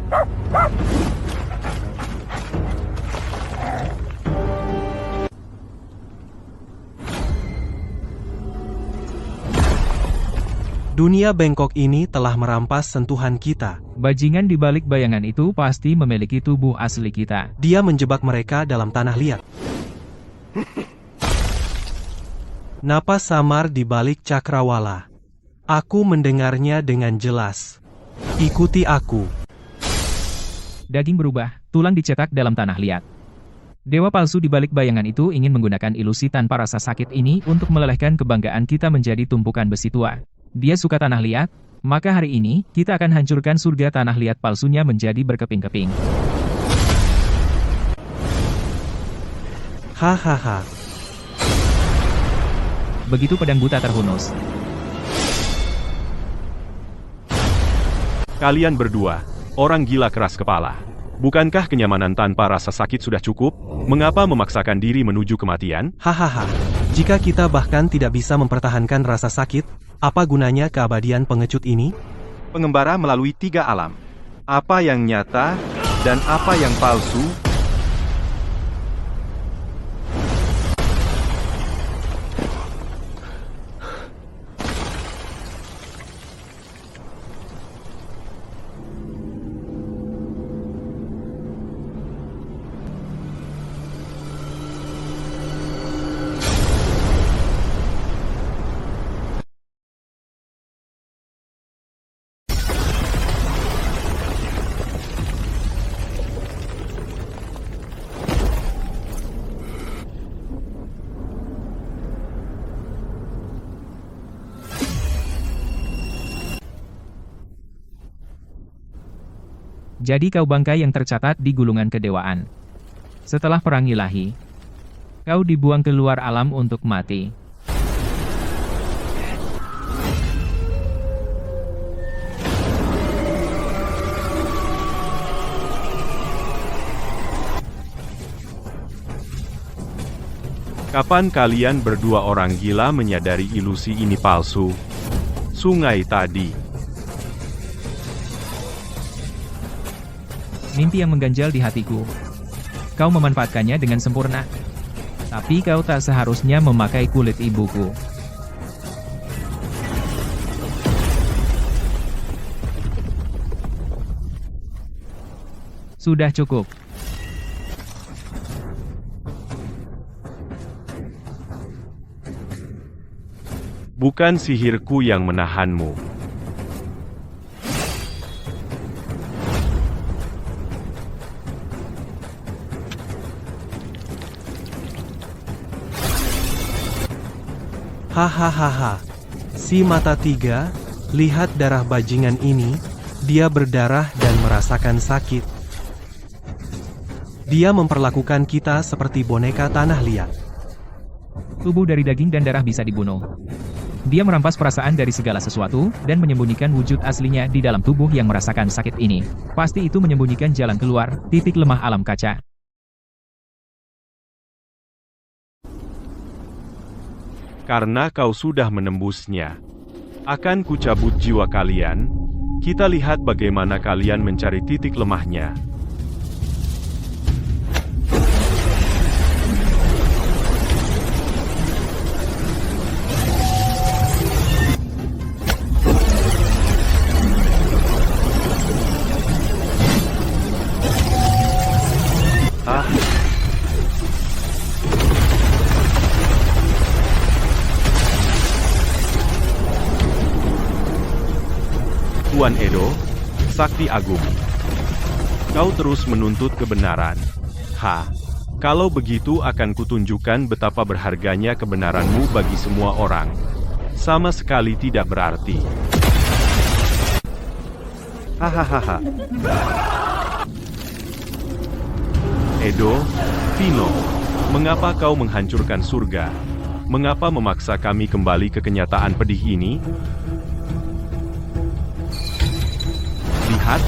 S4: Dunia bengkok ini telah merampas sentuhan kita.
S2: Bajingan di balik bayangan itu pasti memiliki tubuh asli kita.
S4: Dia menjebak mereka dalam tanah liat. Napas samar di balik cakrawala. Aku mendengarnya dengan jelas. Ikuti aku.
S2: Daging berubah, tulang dicetak dalam tanah liat. Dewa palsu di balik bayangan itu ingin menggunakan ilusi tanpa rasa sakit ini untuk melelehkan kebanggaan kita menjadi tumpukan besi tua. Dia suka tanah liat, maka hari ini, kita akan hancurkan surga tanah liat palsunya menjadi berkeping-keping.
S4: Hahaha.
S2: Begitu pedang buta terhunus.
S7: Kalian berdua, orang gila keras kepala. Bukankah kenyamanan tanpa rasa sakit sudah cukup? Mengapa memaksakan diri menuju kematian?
S4: Hahaha. Jika kita bahkan tidak bisa mempertahankan rasa sakit, apa gunanya keabadian pengecut ini?
S7: Pengembara melalui 3 alam. Apa yang nyata, dan apa yang palsu?
S2: Jadi kau bangkai yang tercatat di gulungan kedewaan. Setelah perang ilahi, kau dibuang keluar alam untuk mati.
S7: Kapan kalian berdua orang gila menyadari ilusi ini palsu? Sungai tadi.
S2: Mimpi yang mengganjal di hatiku. Kau memanfaatkannya dengan sempurna. Tapi kau tak seharusnya memakai kulit ibuku. Sudah cukup.
S7: Bukan sihirku yang menahanmu.
S4: Hahaha. Si mata 3, lihat darah bajingan ini, dia berdarah dan merasakan sakit. Dia memperlakukan kita seperti boneka tanah liat.
S2: Tubuh dari daging dan darah bisa dibunuh. Dia merampas perasaan dari segala sesuatu, dan menyembunyikan wujud aslinya di dalam tubuh yang merasakan sakit ini. Pasti itu menyembunyikan jalan keluar, titik lemah alam kaca.
S7: Karena kau sudah menembusnya. Akan kucabut jiwa kalian. Kita lihat bagaimana kalian mencari titik lemahnya. Tuan Edo, Sakti Agung. Kau terus menuntut kebenaran. Kalau begitu akan kutunjukkan betapa berharganya kebenaranmu bagi semua orang. Sama sekali tidak berarti. Hahaha. Edo, Vino, mengapa kau menghancurkan surga? Mengapa memaksa kami kembali ke kenyataan pedih ini? Lihat,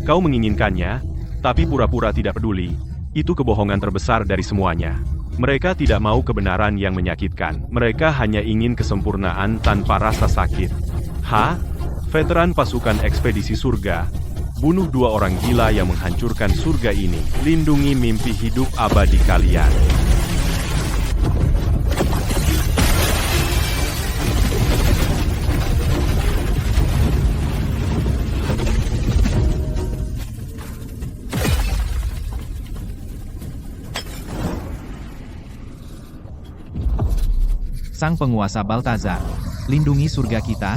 S7: kau menginginkannya, tapi pura-pura tidak peduli. Itu kebohongan terbesar dari semuanya. Mereka tidak mau kebenaran yang menyakitkan. Mereka hanya ingin kesempurnaan tanpa rasa sakit. Veteran pasukan ekspedisi surga, bunuh 2 orang gila yang menghancurkan surga ini. Lindungi mimpi hidup abadi kalian.
S2: Sang penguasa Baltazar, lindungi surga kita.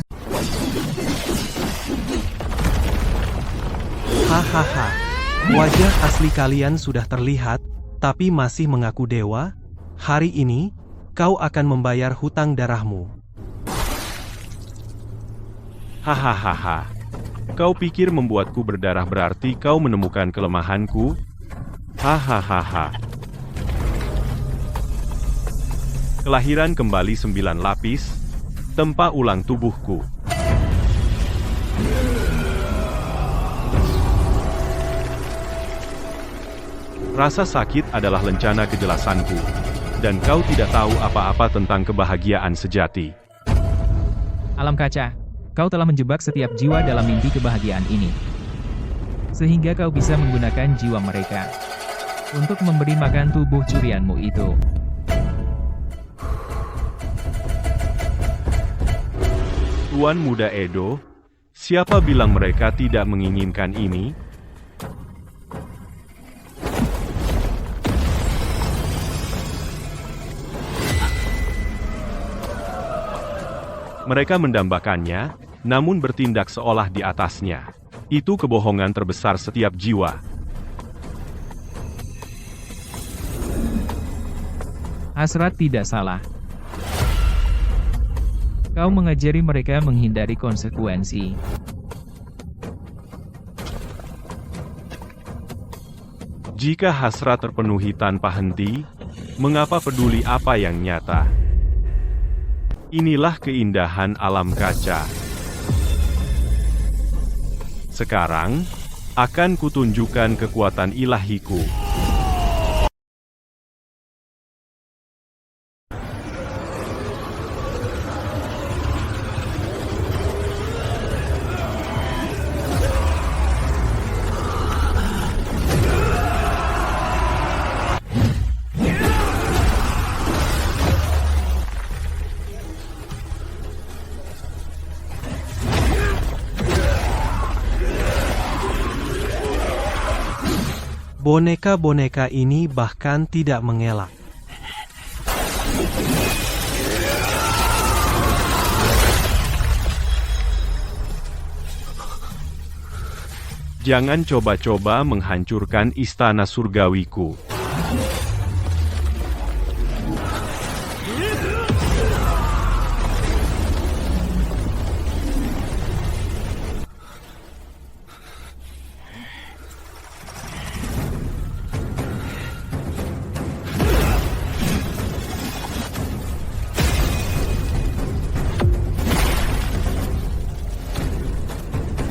S4: Hahaha. Wajah asli kalian sudah terlihat, tapi masih mengaku dewa? Hari ini, kau akan membayar hutang darahmu.
S7: Hahaha. Kau pikir membuatku berdarah berarti kau menemukan kelemahanku? Hahaha. Kelahiran kembali 9 lapis, tempa ulang tubuhku. Rasa sakit adalah lencana kejelasanku. dan kau tidak tahu apa-apa tentang kebahagiaan sejati.
S2: Alam kaca, kau telah menjebak setiap jiwa dalam mimpi kebahagiaan ini. Sehingga kau bisa menggunakan jiwa mereka untuk memberi makan tubuh curianmu itu.
S7: Tuan Muda Edo, siapa bilang mereka tidak menginginkan ini? Mereka mendambakannya, namun bertindak seolah di atasnya. Itu kebohongan terbesar setiap jiwa.
S2: Hasrat tidak salah. Kau mengajari mereka menghindari konsekuensi.
S7: Jika hasrat terpenuhi tanpa henti, mengapa peduli apa yang nyata? Inilah keindahan alam kaca. Sekarang, akan kutunjukkan kekuatan ilahiku.
S4: Boneka-boneka ini bahkan tidak mengelak.
S7: Jangan coba-coba menghancurkan istana surgawiku.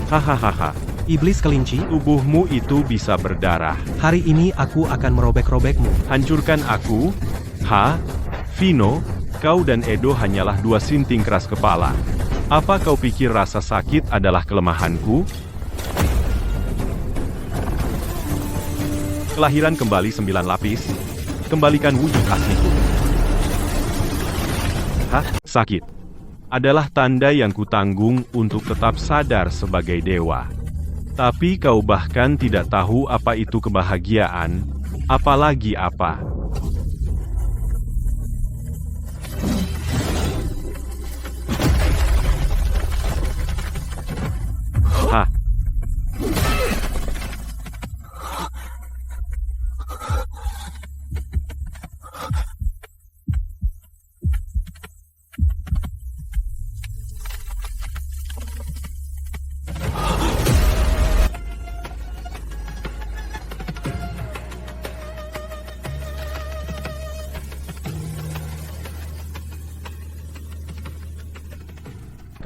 S7: Hahaha.
S4: Iblis kelinci,
S7: Tubuhmu itu bisa berdarah.
S4: hari ini aku akan merobek-robekmu.
S7: Hancurkan aku? Vino, kau dan Edo hanyalah dua sinting keras kepala. Apa kau pikir rasa sakit adalah kelemahanku? Kelahiran kembali 9 lapis. Kembalikan wujud asliku. Sakit adalah tanda yang kutanggung untuk tetap sadar sebagai dewa. Tapi kau bahkan tidak tahu apa itu kebahagiaan, apalagi apa.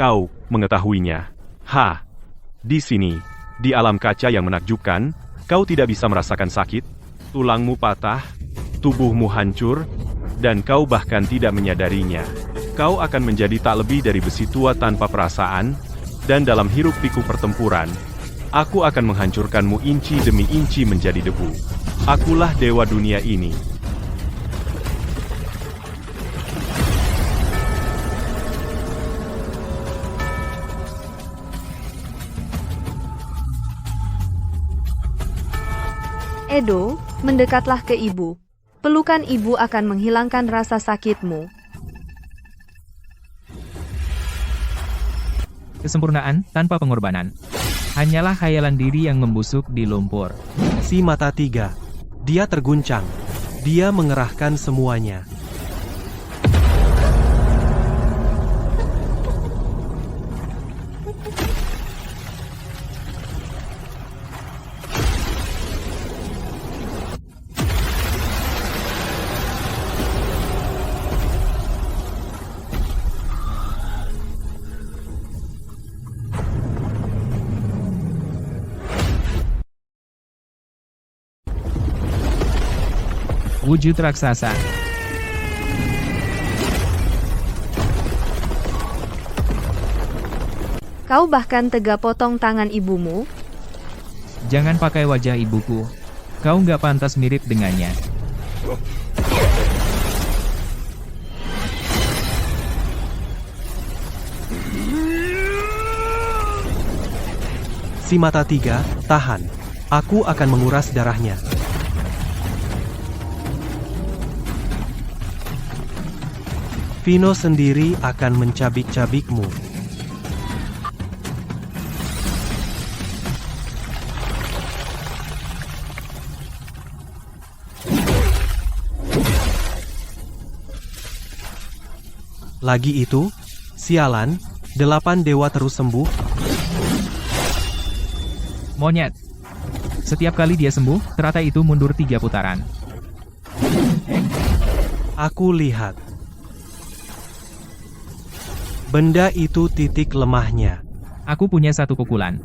S7: Kau mengetahuinya. Di sini, di alam kaca yang menakjubkan, kau tidak bisa merasakan sakit, tulangmu patah, tubuhmu hancur, dan kau bahkan tidak menyadarinya. Kau akan menjadi tak lebih dari besi tua tanpa perasaan, dan dalam hiruk-pikuk pertempuran, aku akan menghancurkanmu inci demi inci menjadi debu. Akulah dewa dunia ini.
S8: Edo, mendekatlah ke ibu. Pelukan ibu akan menghilangkan rasa sakitmu.
S2: Kesempurnaan tanpa pengorbanan hanyalah khayalan diri yang membusuk di lumpur.
S4: Si mata tiga. Dia terguncang. Dia mengerahkan semuanya.
S2: Wujud raksasa.
S8: Kau bahkan tega potong tangan ibumu?
S2: Jangan pakai wajah ibuku. Kau nggak pantas mirip dengannya.
S4: Si mata tiga, tahan. Aku akan menguras darahnya. Vino sendiri akan mencabik-cabikmu. Lagi itu, sialan, 8 dewa terus sembuh.
S2: Monyet. Setiap kali dia sembuh, teratai itu mundur 3 putaran.
S4: Aku lihat. Benda itu titik lemahnya.
S2: Aku punya 1 pukulan.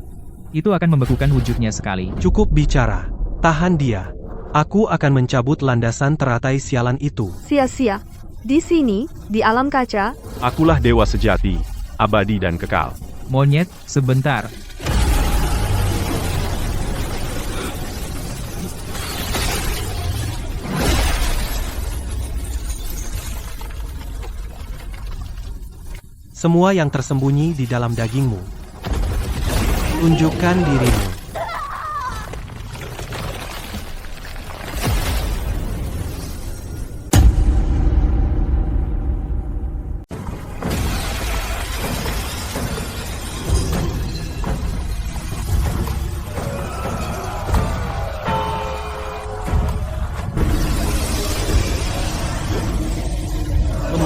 S2: Itu akan membekukan wujudnya sekali.
S4: Cukup bicara. Tahan dia. Aku akan mencabut landasan teratai sialan itu.
S8: Sia-sia. Di sini, di alam kaca,
S7: Akulah dewa sejati, abadi dan kekal.
S2: Monyet, sebentar.
S4: Semua yang tersembunyi di dalam dagingmu. Tunjukkan dirimu.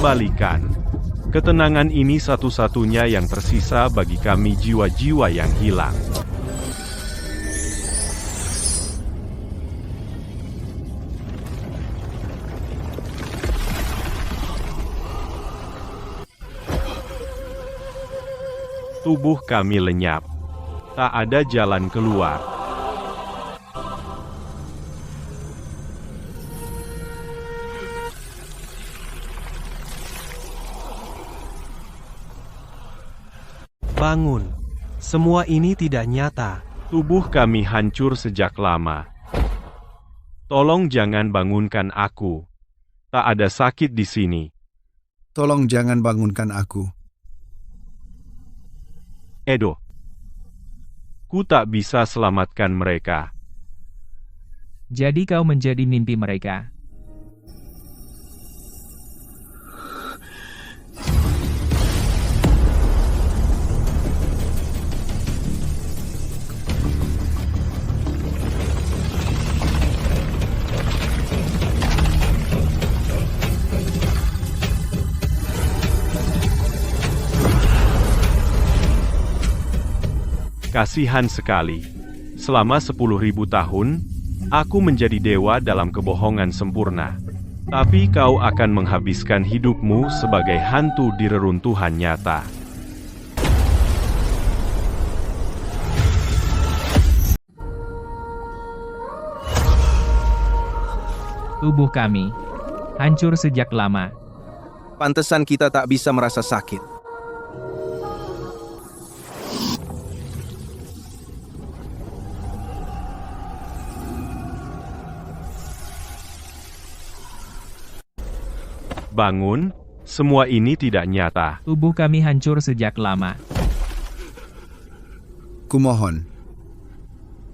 S7: Kembalikan. Ketenangan ini satu-satunya yang tersisa bagi kami jiwa-jiwa yang hilang. Tubuh kami lenyap. Tak ada jalan keluar.
S4: Bangun. Semua ini tidak nyata.
S7: Tubuh kami hancur sejak lama. Tolong jangan bangunkan aku. Tak ada sakit di sini.
S5: Tolong jangan bangunkan aku.
S7: Edo. Ku tak bisa selamatkan mereka.
S2: Jadi kau menjadi mimpi mereka.
S7: Kasihan sekali. Selama 10.000 tahun, aku menjadi dewa dalam kebohongan sempurna. Tapi kau akan menghabiskan hidupmu sebagai hantu di reruntuhan nyata.
S2: Tubuh kami hancur sejak lama.
S6: Pantesan kita tak bisa merasa sakit.
S7: Bangun, semua ini tidak nyata.
S2: Tubuh kami hancur sejak lama.
S5: Kumohon.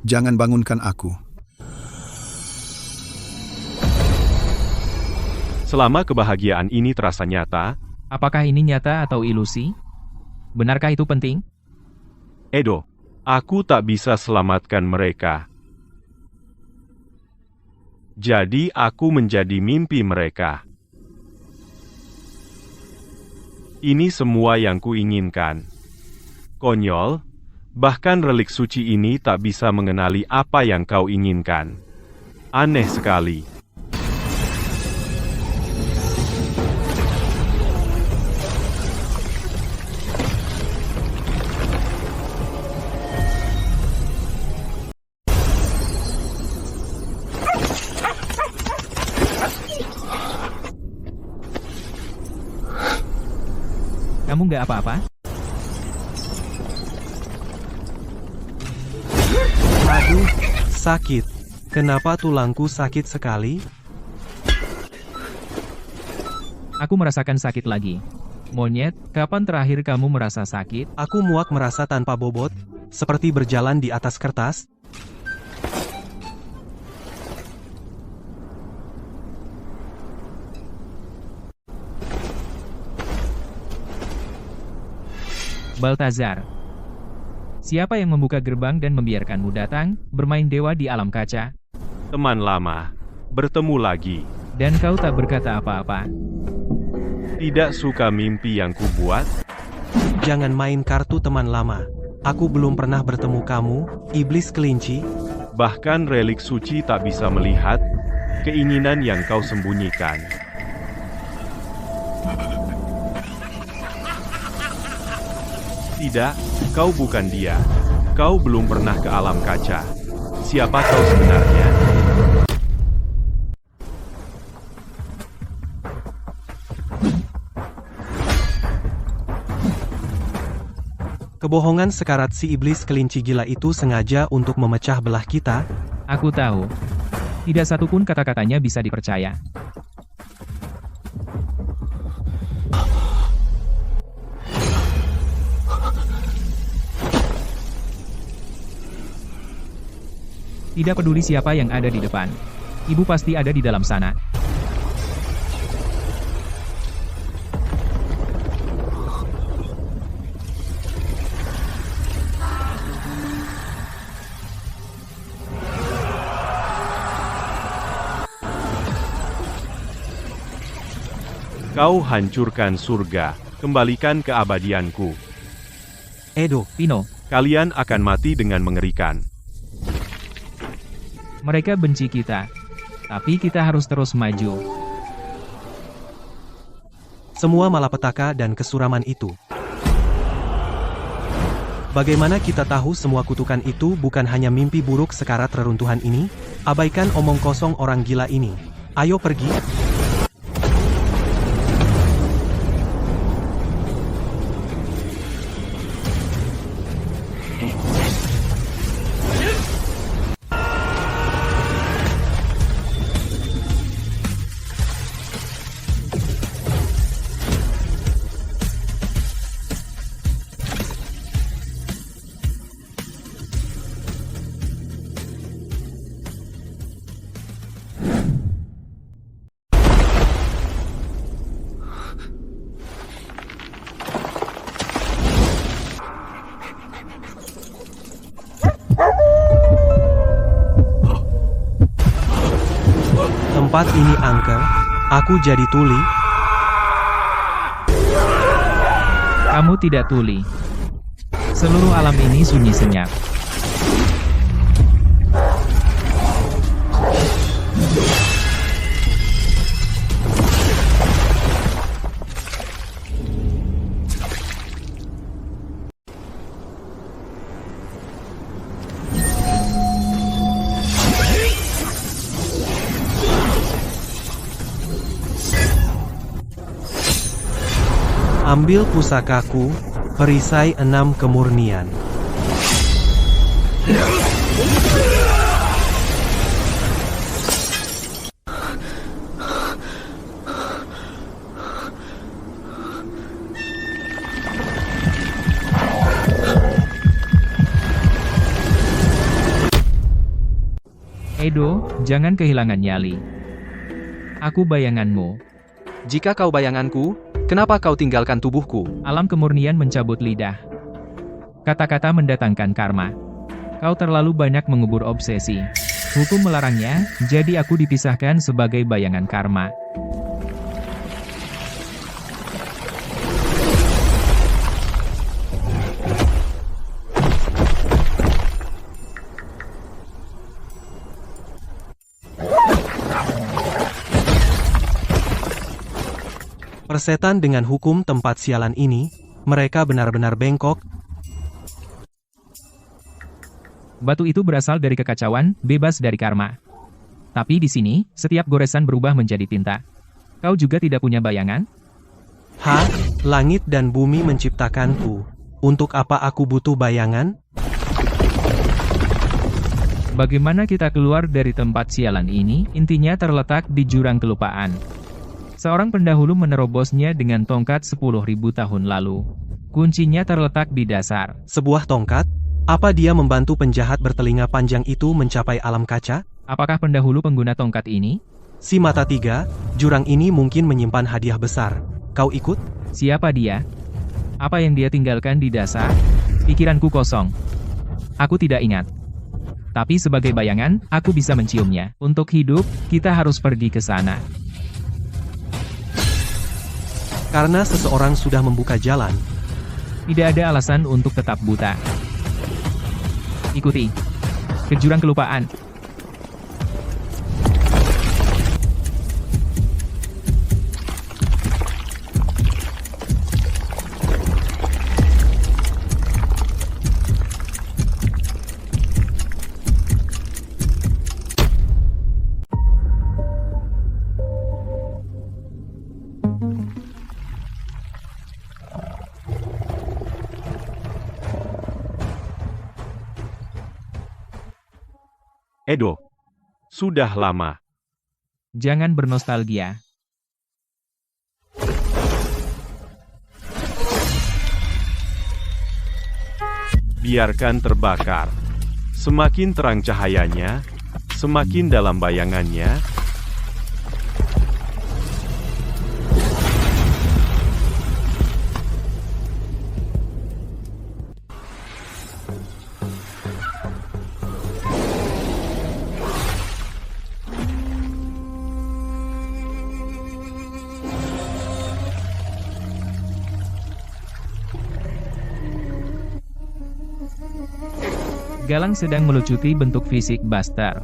S5: Jangan bangunkan aku.
S7: Selama kebahagiaan ini terasa nyata,
S2: Apakah ini nyata atau ilusi? Benarkah itu penting?
S7: Edo, aku tak bisa selamatkan mereka. Jadi aku menjadi mimpi mereka. Ini semua yang kuinginkan. Konyol, bahkan relik suci ini tak bisa mengenali apa yang kau inginkan. Aneh sekali.
S2: Kamu nggak apa-apa?
S4: Sakit. Kenapa tulangku sakit sekali?
S2: Aku merasakan sakit lagi. Monyet, kapan terakhir kamu merasa sakit?
S4: Aku muak merasa tanpa bobot, seperti berjalan di atas kertas.
S2: Baltazar. Siapa yang membuka gerbang dan membiarkanmu datang, bermain dewa di alam kaca?
S7: Teman lama, bertemu lagi.
S2: Dan kau tak berkata apa-apa.
S7: Tidak suka mimpi yang kubuat?
S4: Jangan main kartu teman lama. Aku belum pernah bertemu kamu, iblis kelinci.
S7: Bahkan relik suci tak bisa melihat keinginan yang kau sembunyikan. Tidak, kau bukan dia. Kau belum pernah ke alam kaca. Siapa kau sebenarnya?
S4: Kebohongan sekarat si iblis kelinci gila itu sengaja untuk memecah belah kita.
S2: Aku tahu. Tidak satupun kata-katanya bisa dipercaya. Tidak peduli siapa yang ada di depan. Ibu pasti ada di dalam sana.
S7: Kau hancurkan surga, kembalikan keabadianku.
S4: Edo,
S2: Pino,
S7: Kalian akan mati dengan mengerikan.
S2: mereka benci kita. Tapi kita harus terus maju.
S4: semua malapetaka dan kesuraman itu. Bagaimana kita tahu semua kutukan itu bukan hanya mimpi buruk sekarat reruntuhan ini? Abaikan omong kosong orang gila ini. Ayo pergi. Tempat ini angker, aku jadi tuli.
S2: Kamu tidak tuli. Seluruh alam ini sunyi senyap.
S4: Ambil pusakaku, perisai 6 kemurnian.
S2: Edo, jangan kehilangan nyali. Aku bayanganmu.
S3: Jika kau bayanganku, kenapa kau tinggalkan tubuhku?
S2: Alam kemurnian mencabut lidah. Kata-kata mendatangkan karma. Kau terlalu banyak mengubur obsesi. Hukum melarangnya, jadi aku dipisahkan sebagai bayangan karma.
S4: Persetan dengan hukum tempat sialan ini, mereka benar-benar bengkok.
S2: Batu itu berasal dari kekacauan, bebas dari karma. Tapi di sini, setiap goresan berubah menjadi tinta. Kau juga tidak punya bayangan?
S4: Hah? Langit dan bumi menciptakanku. Untuk apa aku butuh bayangan?
S2: Bagaimana kita keluar dari tempat sialan ini? Intinya terletak di jurang kelupaan. Seorang pendahulu menerobosnya dengan tongkat 10.000 tahun lalu. Kuncinya terletak di dasar.
S4: Sebuah tongkat? Apa dia membantu penjahat bertelinga panjang itu mencapai alam kaca?
S2: Apakah pendahulu pengguna tongkat ini?
S4: Si mata tiga, jurang ini mungkin menyimpan hadiah besar. Kau ikut?
S2: Siapa dia? Apa yang dia tinggalkan di dasar? Pikiranku kosong. Aku tidak ingat. Tapi sebagai bayangan, aku bisa menciumnya. Untuk hidup, kita harus pergi ke sana.
S4: Karena seseorang sudah membuka jalan.
S2: Tidak ada alasan untuk tetap buta. Ikuti. Ke jurang kelupaan.
S7: Edo, sudah lama.
S2: Jangan bernostalgia.
S7: Biarkan terbakar. Semakin terang cahayanya, semakin dalam bayangannya.
S2: Galang sedang melucuti bentuk fisik Buster.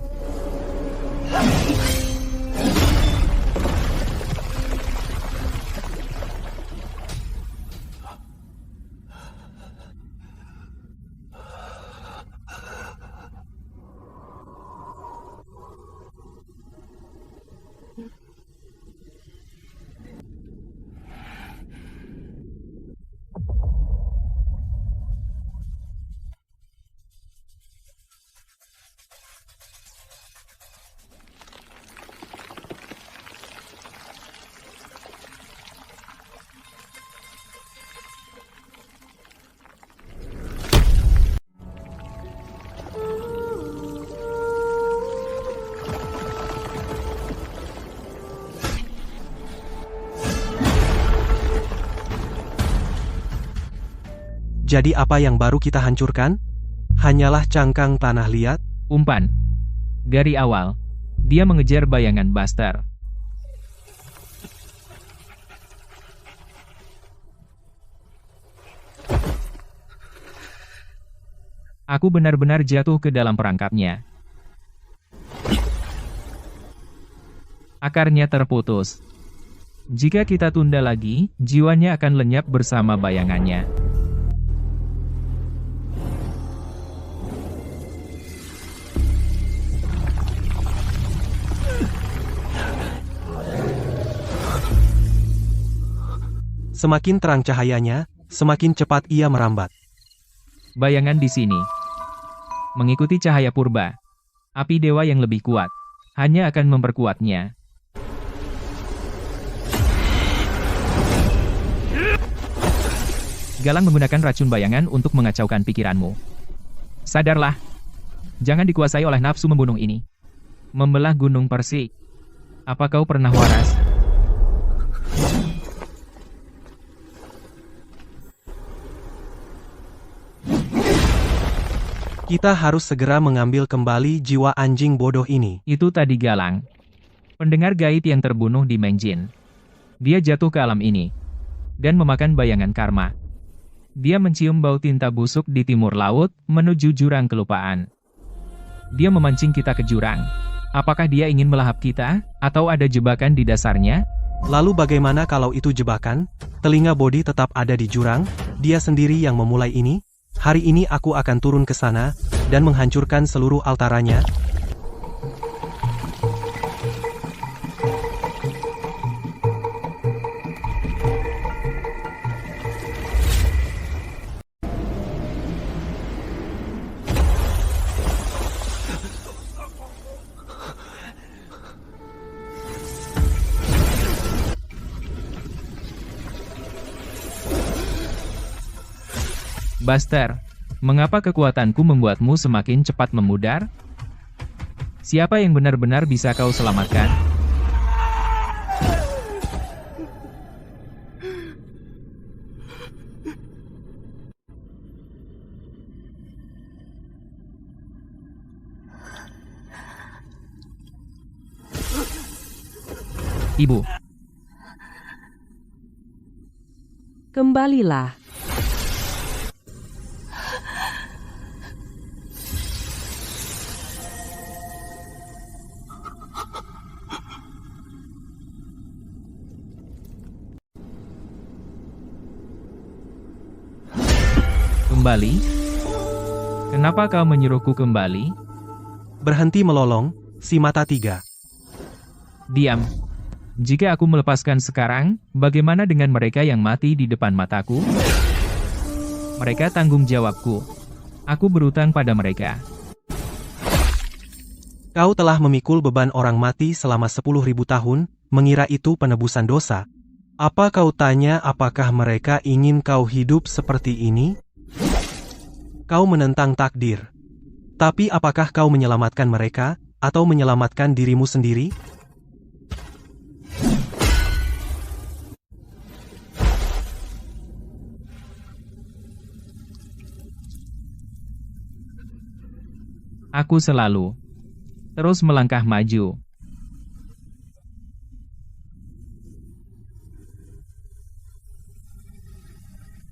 S4: Jadi apa yang baru kita hancurkan? Hanyalah cangkang tanah liat?
S2: Umpan. Dari awal, dia mengejar bayangan Buster. Aku benar-benar jatuh ke dalam perangkapnya. Akarnya terputus. Jika kita tunda lagi, jiwanya akan lenyap bersama bayangannya.
S4: Semakin terang cahayanya, semakin cepat ia merambat.
S2: Bayangan di sini. Mengikuti cahaya purba. Api dewa yang lebih kuat. Hanya akan memperkuatnya. Galang menggunakan racun bayangan untuk mengacaukan pikiranmu. Sadarlah. Jangan dikuasai oleh nafsu membunuh ini. Membelah gunung Persik. Apa kau pernah waras?
S4: Kita harus segera mengambil kembali jiwa anjing bodoh ini.
S2: Itu tadi Galang. Pendengar gaib yang terbunuh di Mengjin. Dia jatuh ke alam ini. Dan memakan bayangan karma. Dia mencium bau tinta busuk di timur laut, menuju jurang kelupaan. Dia memancing kita ke jurang. Apakah dia ingin melahap kita, atau ada jebakan di dasarnya?
S4: Lalu bagaimana kalau itu jebakan? Telinga Bodhi tetap ada di jurang, dia sendiri yang memulai ini? Hari ini aku akan turun ke sana, dan menghancurkan seluruh altaranya.
S2: Buster, mengapa kekuatanku membuatmu semakin cepat memudar? Siapa yang benar-benar bisa kau selamatkan? Ibu.
S1: Kembalilah.
S2: Kembali? Kenapa kau menyuruhku kembali?
S4: Berhenti melolong, si mata tiga.
S2: Diam. Jika aku melepaskan sekarang, bagaimana dengan mereka yang mati di depan mataku? Mereka tanggung jawabku. Aku berutang pada mereka.
S4: Kau telah memikul beban orang mati selama 10.000 tahun, mengira itu penebusan dosa. Apa kau tanya apakah mereka ingin kau hidup seperti ini? Kau menentang takdir. Tapi apakah kau menyelamatkan mereka, atau menyelamatkan dirimu sendiri?
S2: Aku selalu terus melangkah maju.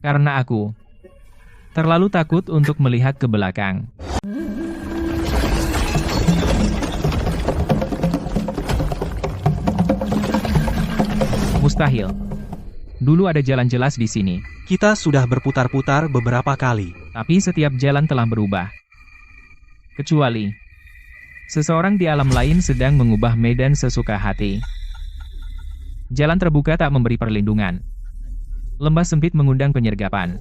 S2: Karena aku terlalu takut untuk melihat ke belakang. Mustahil. Dulu ada jalan jelas di sini,
S4: Kita sudah berputar-putar beberapa kali.
S2: tapi setiap jalan telah berubah. Kecuali seseorang di alam lain sedang mengubah medan sesuka hati. Jalan terbuka tak memberi perlindungan. Lembah sempit mengundang penyergapan.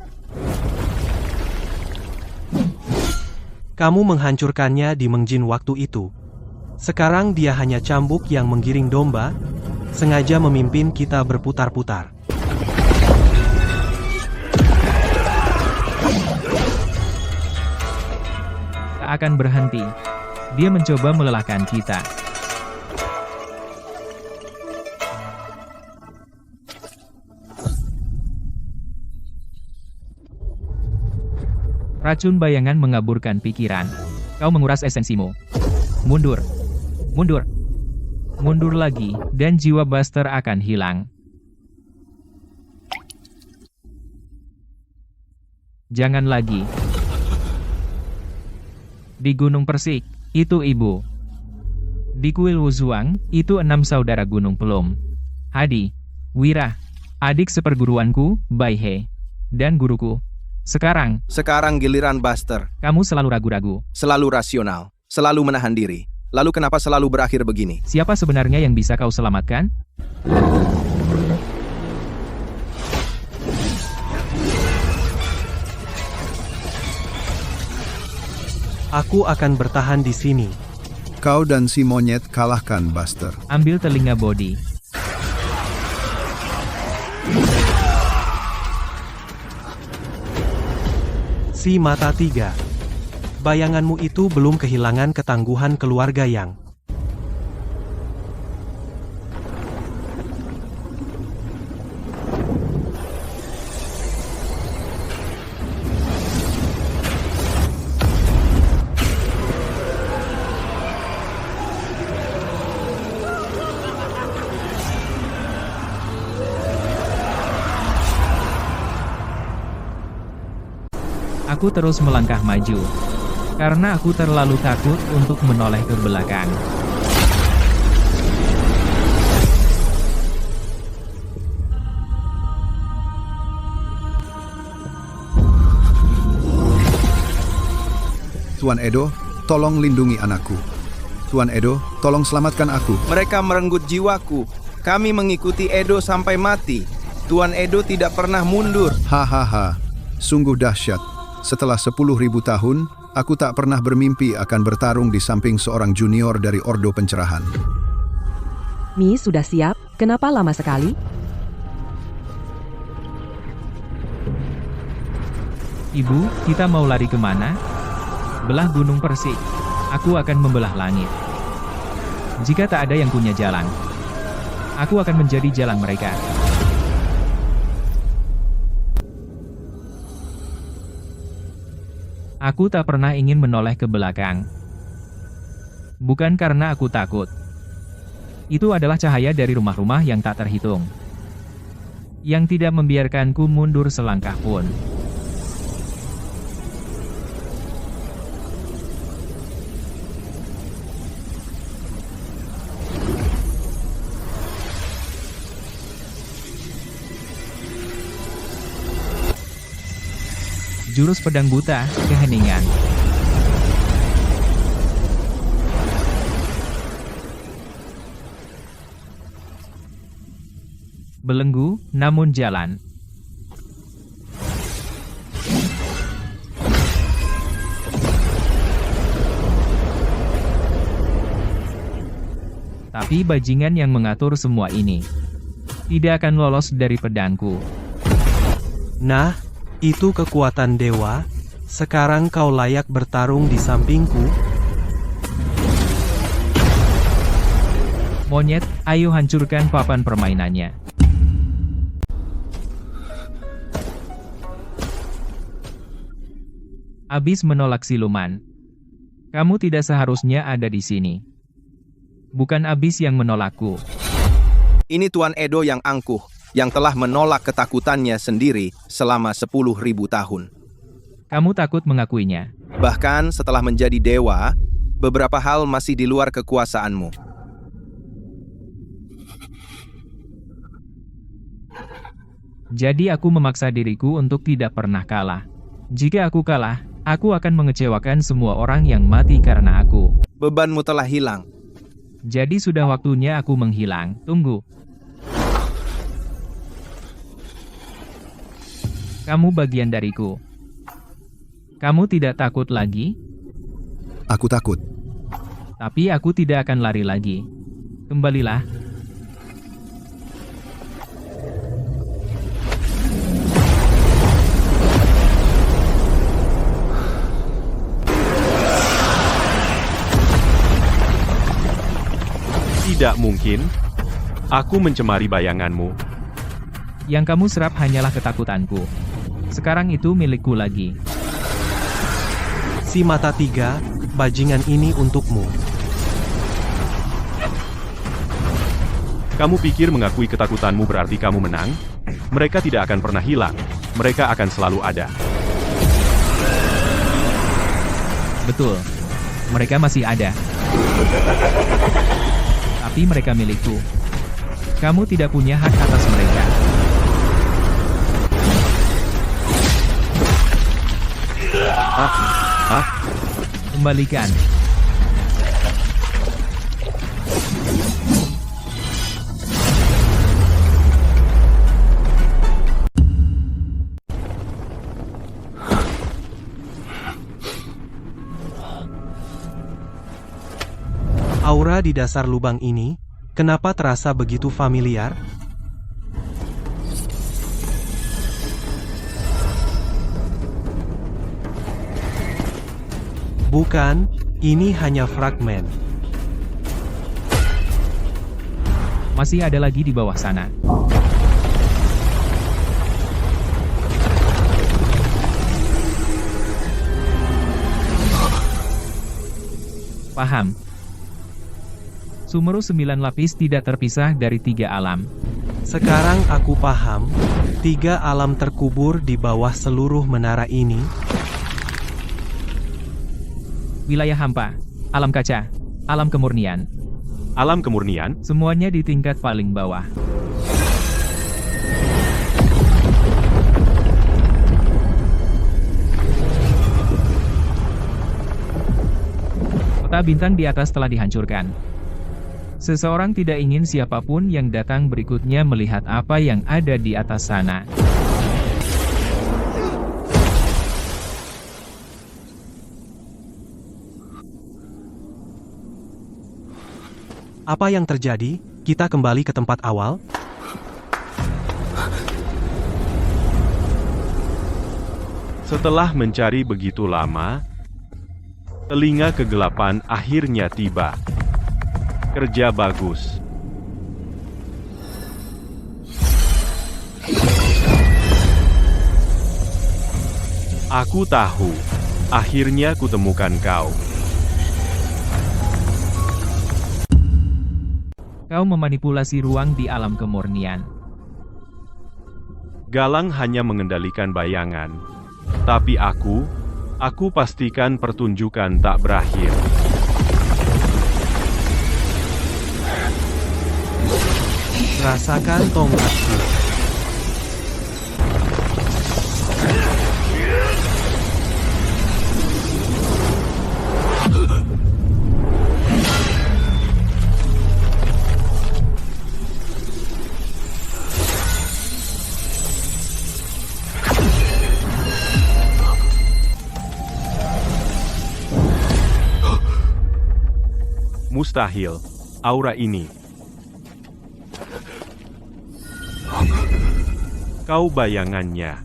S4: Kamu menghancurkannya di Mengjin waktu itu. Sekarang dia hanya cambuk yang menggiring domba, sengaja memimpin kita berputar-putar.
S2: Tak akan berhenti. Dia mencoba melelahkan kita. Racun bayangan mengaburkan pikiran. Kau menguras esensimu. Mundur. Mundur. Mundur lagi, dan jiwa Buster akan hilang. Jangan lagi. Di Gunung Persik, itu ibu. Di kuil Wuzuang, itu 6 saudara gunung Pelum. Hadi, Wira, adik seperguruanku, Bai He, dan guruku. Sekarang
S6: giliran Buster.
S2: kamu selalu ragu-ragu.
S6: Selalu rasional. Selalu menahan diri. Lalu kenapa selalu berakhir begini?
S2: Siapa sebenarnya yang bisa kau selamatkan?
S4: Aku akan bertahan di sini.
S5: Kau dan si monyet kalahkan Buster.
S2: Ambil telinga body.
S4: Si mata tiga. Bayanganmu itu belum kehilangan ketangguhan keluarga yang.
S2: Aku terus melangkah maju. Karena aku terlalu takut untuk menoleh ke belakang.
S5: Tuan Edo, tolong lindungi anakku. Tuan Edo, tolong selamatkan aku.
S6: Mereka merenggut jiwaku. Kami mengikuti Edo sampai mati. Tuan Edo tidak pernah mundur.
S5: Hahaha, sungguh dahsyat. Setelah 10.000 tahun, aku tak pernah bermimpi akan bertarung di samping seorang junior dari Ordo Pencerahan.
S1: Mi sudah siap? Kenapa lama sekali?
S2: Ibu, kita mau lari kemana? Belah Gunung Persik. Aku akan membelah langit. Jika tak ada yang punya jalan, aku akan menjadi jalan mereka. Aku tak pernah ingin menoleh ke belakang. Bukan karena aku takut. Itu adalah cahaya dari rumah-rumah yang tak terhitung, yang tidak membiarkanku mundur selangkah pun. Jurus pedang buta, keheningan. Belenggu, namun jalan. Tapi bajingan yang mengatur semua ini tidak akan lolos dari pedangku.
S4: Nah, itu kekuatan dewa. Sekarang kau layak bertarung di sampingku.
S2: Monyet, ayo hancurkan papan permainannya. Abis menolak siluman. Kamu tidak seharusnya ada di sini. Bukan Abis yang menolakku.
S6: Ini Tuan Edo yang angkuh, yang telah menolak ketakutannya sendiri selama 10.000 tahun.
S2: Kamu takut mengakuinya.
S6: Bahkan setelah menjadi dewa, beberapa hal masih di luar kekuasaanmu.
S2: Jadi aku memaksa diriku untuk tidak pernah kalah. Jika aku kalah, aku akan mengecewakan semua orang yang mati karena aku.
S6: Bebanmu telah hilang.
S2: Jadi sudah waktunya aku menghilang. Tunggu. Kamu bagian dariku. Kamu tidak takut lagi?
S5: Aku takut.
S2: Tapi aku tidak akan lari lagi. Kembalilah.
S7: Tidak mungkin. Aku mencemari bayanganmu.
S2: Yang kamu serap hanyalah ketakutanku. Sekarang itu milikku lagi.
S4: Si mata tiga, bajingan ini untukmu.
S7: Kamu pikir mengakui ketakutanmu berarti kamu menang? Mereka tidak akan pernah hilang. Mereka akan selalu ada.
S2: Betul. Mereka masih ada. Tapi mereka milikku. Kamu tidak punya hak atas mereka. Kembalikan.
S4: Aura di dasar lubang ini, kenapa terasa begitu familiar? Bukan, ini hanya fragmen.
S2: Masih ada lagi di bawah sana. Paham. Sumeru 9 lapis tidak terpisah dari 3 alam.
S4: Sekarang aku paham, 3 alam terkubur di bawah seluruh menara ini.
S2: Wilayah hampa, alam kaca, alam kemurnian.
S7: Alam kemurnian?
S2: Semuanya di tingkat paling bawah. Peta bintang di atas telah dihancurkan. Seseorang tidak ingin siapapun yang datang berikutnya melihat apa yang ada di atas sana.
S4: Apa yang terjadi? Kita kembali ke tempat awal?
S7: Setelah mencari begitu lama, telinga kegelapan akhirnya tiba. Kerja bagus. Aku tahu. Akhirnya kutemukan kau.
S2: Kau memanipulasi ruang di alam kemurnian.
S7: Galang hanya mengendalikan bayangan. Tapi aku pastikan pertunjukan tak berakhir.
S4: Rasakan tongkatku.
S7: Mustahil. Aura ini. Kau bayangannya.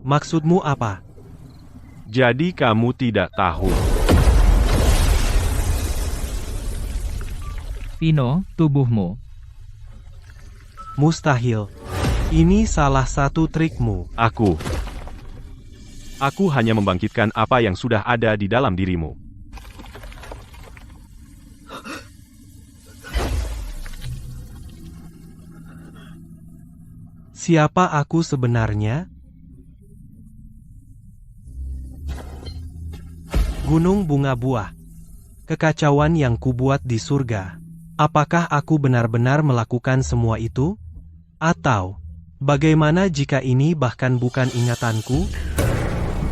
S4: Maksudmu apa?
S7: Jadi kamu tidak tahu.
S2: Vino, tubuhmu.
S4: Mustahil. Ini salah satu trikmu.
S7: Aku hanya membangkitkan apa yang sudah ada di dalam dirimu.
S4: Siapa aku sebenarnya? Gunung bunga buah. Kekacauan yang kubuat di surga. Apakah aku benar-benar melakukan semua itu? Atau, bagaimana jika ini bahkan bukan ingatanku?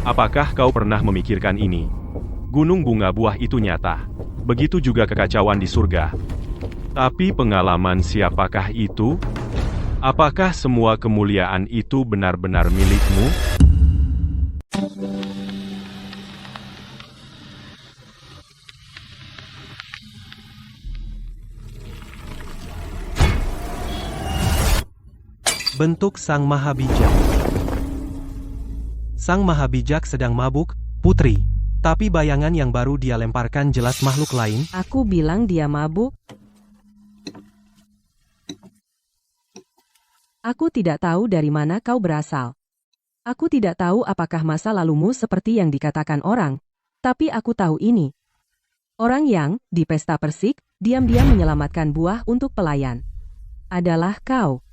S7: Apakah kau pernah memikirkan ini? Gunung bunga buah itu nyata. Begitu juga kekacauan di surga. Tapi pengalaman siapakah itu? Apakah semua kemuliaan itu benar-benar milikmu?
S4: Bentuk Sang Maha Bijak. Sang Maha Bijak sedang mabuk, putri. Tapi bayangan yang baru dia lemparkan jelas makhluk lain.
S1: Aku bilang dia mabuk. Aku tidak tahu dari mana kau berasal. Aku tidak tahu apakah masa lalumu seperti yang dikatakan orang. Tapi aku tahu ini. Orang yang, di pesta persik, diam-diam menyelamatkan buah untuk pelayan. Adalah kau.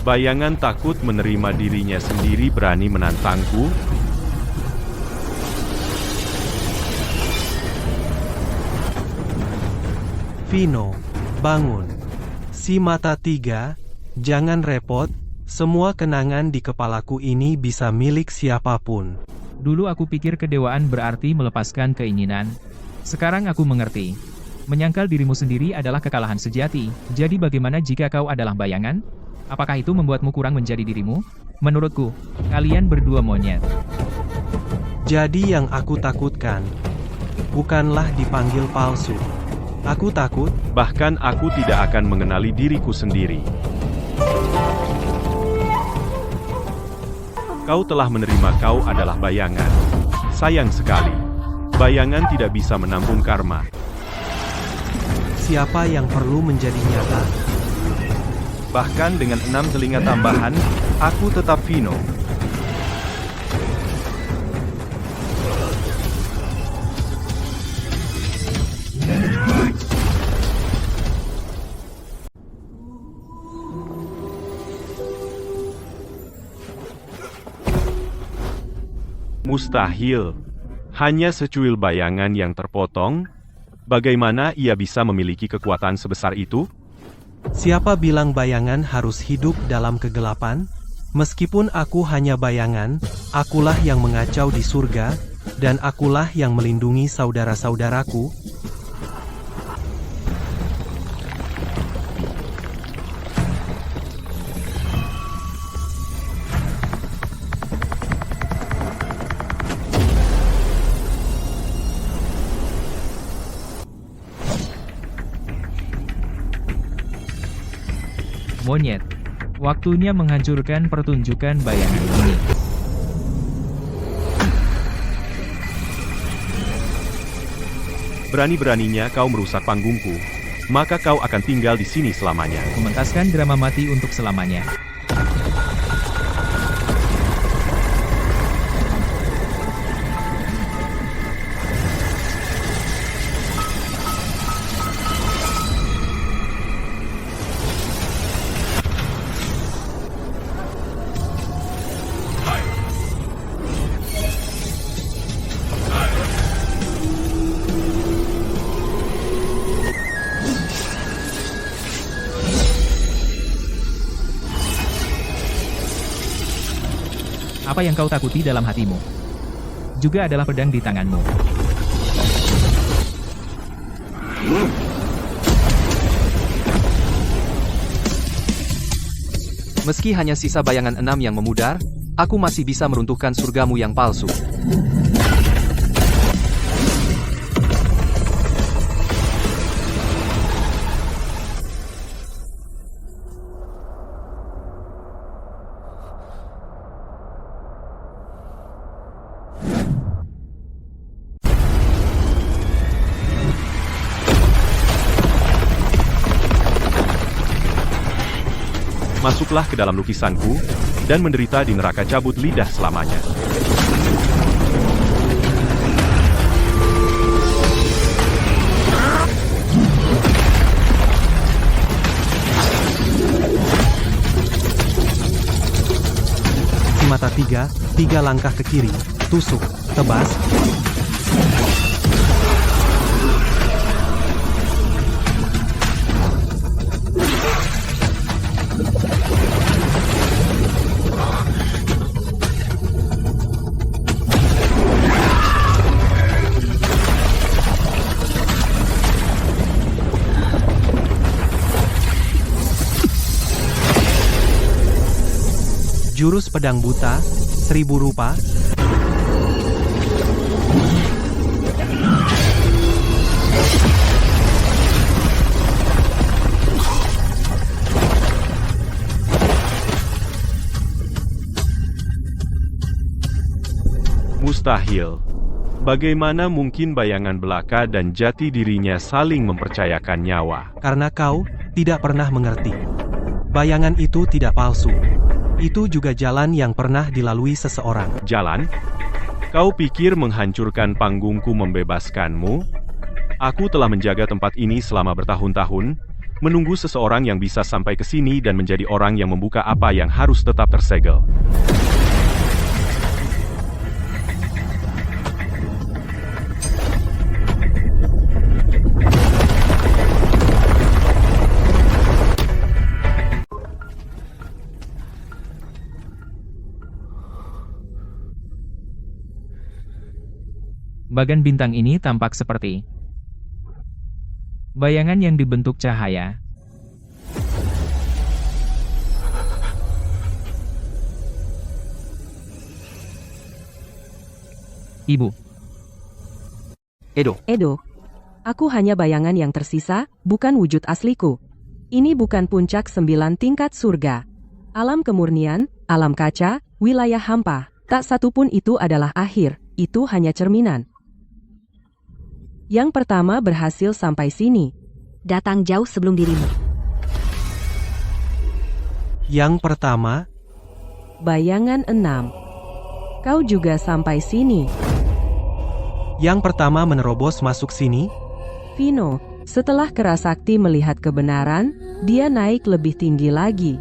S7: Bayangan takut menerima dirinya sendiri berani menantangku.
S4: Vino, bangun. Si mata tiga, jangan repot. Semua kenangan di kepalaku ini bisa milik siapapun.
S2: Dulu aku pikir kedewaan berarti melepaskan keinginan. Sekarang aku mengerti. Menyangkal dirimu sendiri adalah kekalahan sejati. Jadi bagaimana jika kau adalah bayangan? Apakah itu membuatmu kurang menjadi dirimu? Menurutku, kalian berdua monyet.
S4: Jadi yang aku takutkan, bukanlah dipanggil palsu. Aku takut,
S7: Bahkan aku tidak akan mengenali diriku sendiri. Kau telah menerima kau adalah bayangan. Sayang sekali. Bayangan tidak bisa menampung karma.
S4: siapa yang perlu menjadi nyata.
S6: Bahkan dengan 6 telinga tambahan, aku tetap Vino.
S7: Mustahil. Hanya secuil bayangan yang terpotong. Bagaimana ia bisa memiliki kekuatan sebesar itu?
S4: Siapa bilang bayangan harus hidup dalam kegelapan? Meskipun aku hanya bayangan, akulah yang mengacau di surga, dan akulah yang melindungi saudara-saudaraku.
S2: Monyet. Waktunya menghancurkan pertunjukan bayangan ini.
S7: Berani-beraninya kau merusak panggungku, maka kau akan tinggal di sini selamanya.
S2: Mementaskan drama mati untuk selamanya. Apa yang kau takuti dalam hatimu juga adalah pedang di tanganmu.
S3: Meski hanya sisa bayangan 6 yang memudar, aku masih bisa meruntuhkan surgamu yang palsu.
S7: Masuklah ke dalam lukisanku, dan menderita di neraka cabut lidah selamanya.
S4: Si mata tiga langkah ke kiri, tusuk, tebas. Jurus pedang buta, 1000 rupa.
S7: Mustahil. Bagaimana mungkin bayangan belaka dan jati dirinya saling mempercayakan nyawa?
S4: Karena kau tidak pernah mengerti. Bayangan itu tidak palsu. Itu juga jalan yang pernah dilalui seseorang.
S7: Jalan? Kau pikir menghancurkan panggungku membebaskanmu? Aku telah menjaga tempat ini selama bertahun-tahun, menunggu seseorang yang bisa sampai ke sini dan menjadi orang yang membuka apa yang harus tetap tersegel.
S2: Bagan bintang ini tampak seperti bayangan yang dibentuk cahaya. Ibu.
S1: Edo, aku hanya bayangan yang tersisa, bukan wujud asliku. Ini bukan puncak 9 tingkat surga. Alam kemurnian, alam kaca, wilayah hampa, tak satupun itu adalah akhir, itu hanya cerminan. Yang pertama berhasil sampai sini.
S8: Datang jauh sebelum dirimu.
S4: Yang pertama,
S1: Bayangan 6. Kau juga sampai sini.
S4: yang pertama menerobos masuk sini.
S1: Vino, setelah Kerasakti melihat kebenaran, dia naik lebih tinggi lagi.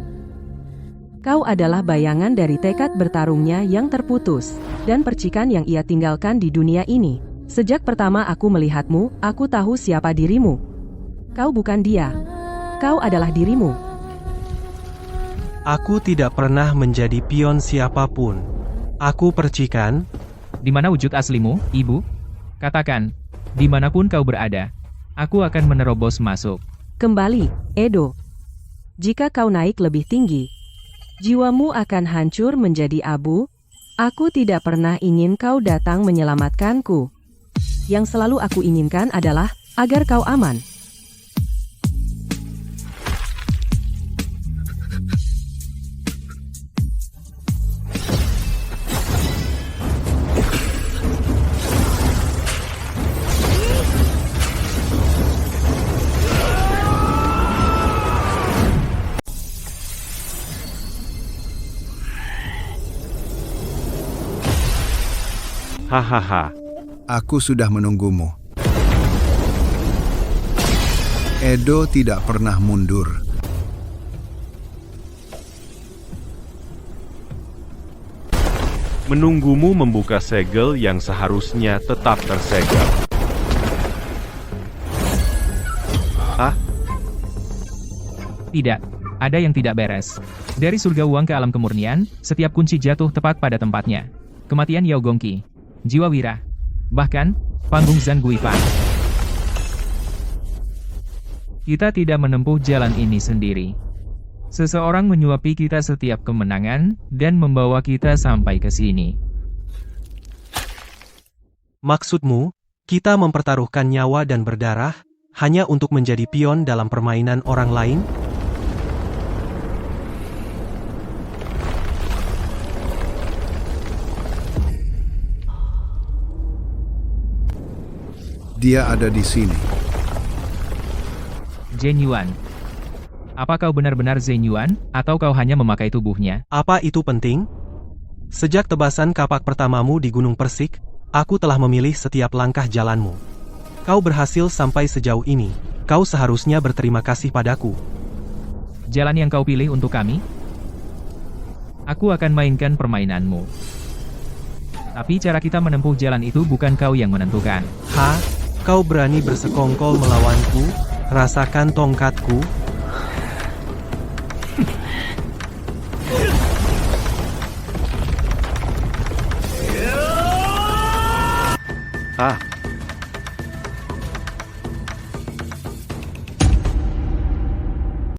S1: Kau adalah bayangan dari tekad bertarungnya yang terputus, dan percikan yang ia tinggalkan di dunia ini. Sejak pertama aku melihatmu, aku tahu siapa dirimu. Kau bukan dia. Kau adalah dirimu.
S4: Aku tidak pernah menjadi pion siapapun. Aku percikan.
S2: Di mana wujud aslimu, Ibu? Katakan, dimanapun kau berada, aku akan menerobos masuk.
S1: Kembali, Edo. Jika kau naik lebih tinggi, jiwamu akan hancur menjadi abu. Aku tidak pernah ingin kau datang menyelamatkanku. Yang selalu aku inginkan adalah agar kau aman.
S7: Hahaha.
S5: Aku sudah menunggumu. Edo tidak pernah mundur.
S7: Menunggumu membuka segel yang seharusnya tetap tersegel. Ah,
S2: Tidak, ada yang tidak beres. Dari surga uang ke alam kemurnian, setiap kunci jatuh tepat pada tempatnya. Kematian Yao Gongqi, jiwa Wira, bahkan panggung Zhang Guifan. Kita tidak menempuh jalan ini sendiri. Seseorang menyuapi kita setiap kemenangan dan membawa kita sampai ke sini.
S4: Maksudmu, kita mempertaruhkan nyawa dan berdarah hanya untuk menjadi pion dalam permainan orang lain?
S5: Dia ada di sini.
S2: Zhen Yuan. Apa kau benar-benar Zhen Yuan, atau kau hanya memakai tubuhnya?
S4: Apa itu penting? Sejak tebasan kapak pertamamu di Gunung Persik, aku telah memilih setiap langkah jalanmu. Kau berhasil sampai sejauh ini. Kau seharusnya berterima kasih padaku.
S2: Jalan yang kau pilih untuk kami? Aku akan mainkan permainanmu. Tapi cara kita menempuh jalan itu bukan kau yang menentukan.
S4: Kau berani bersekongkol melawanku? Rasakan tongkatku.
S7: ah,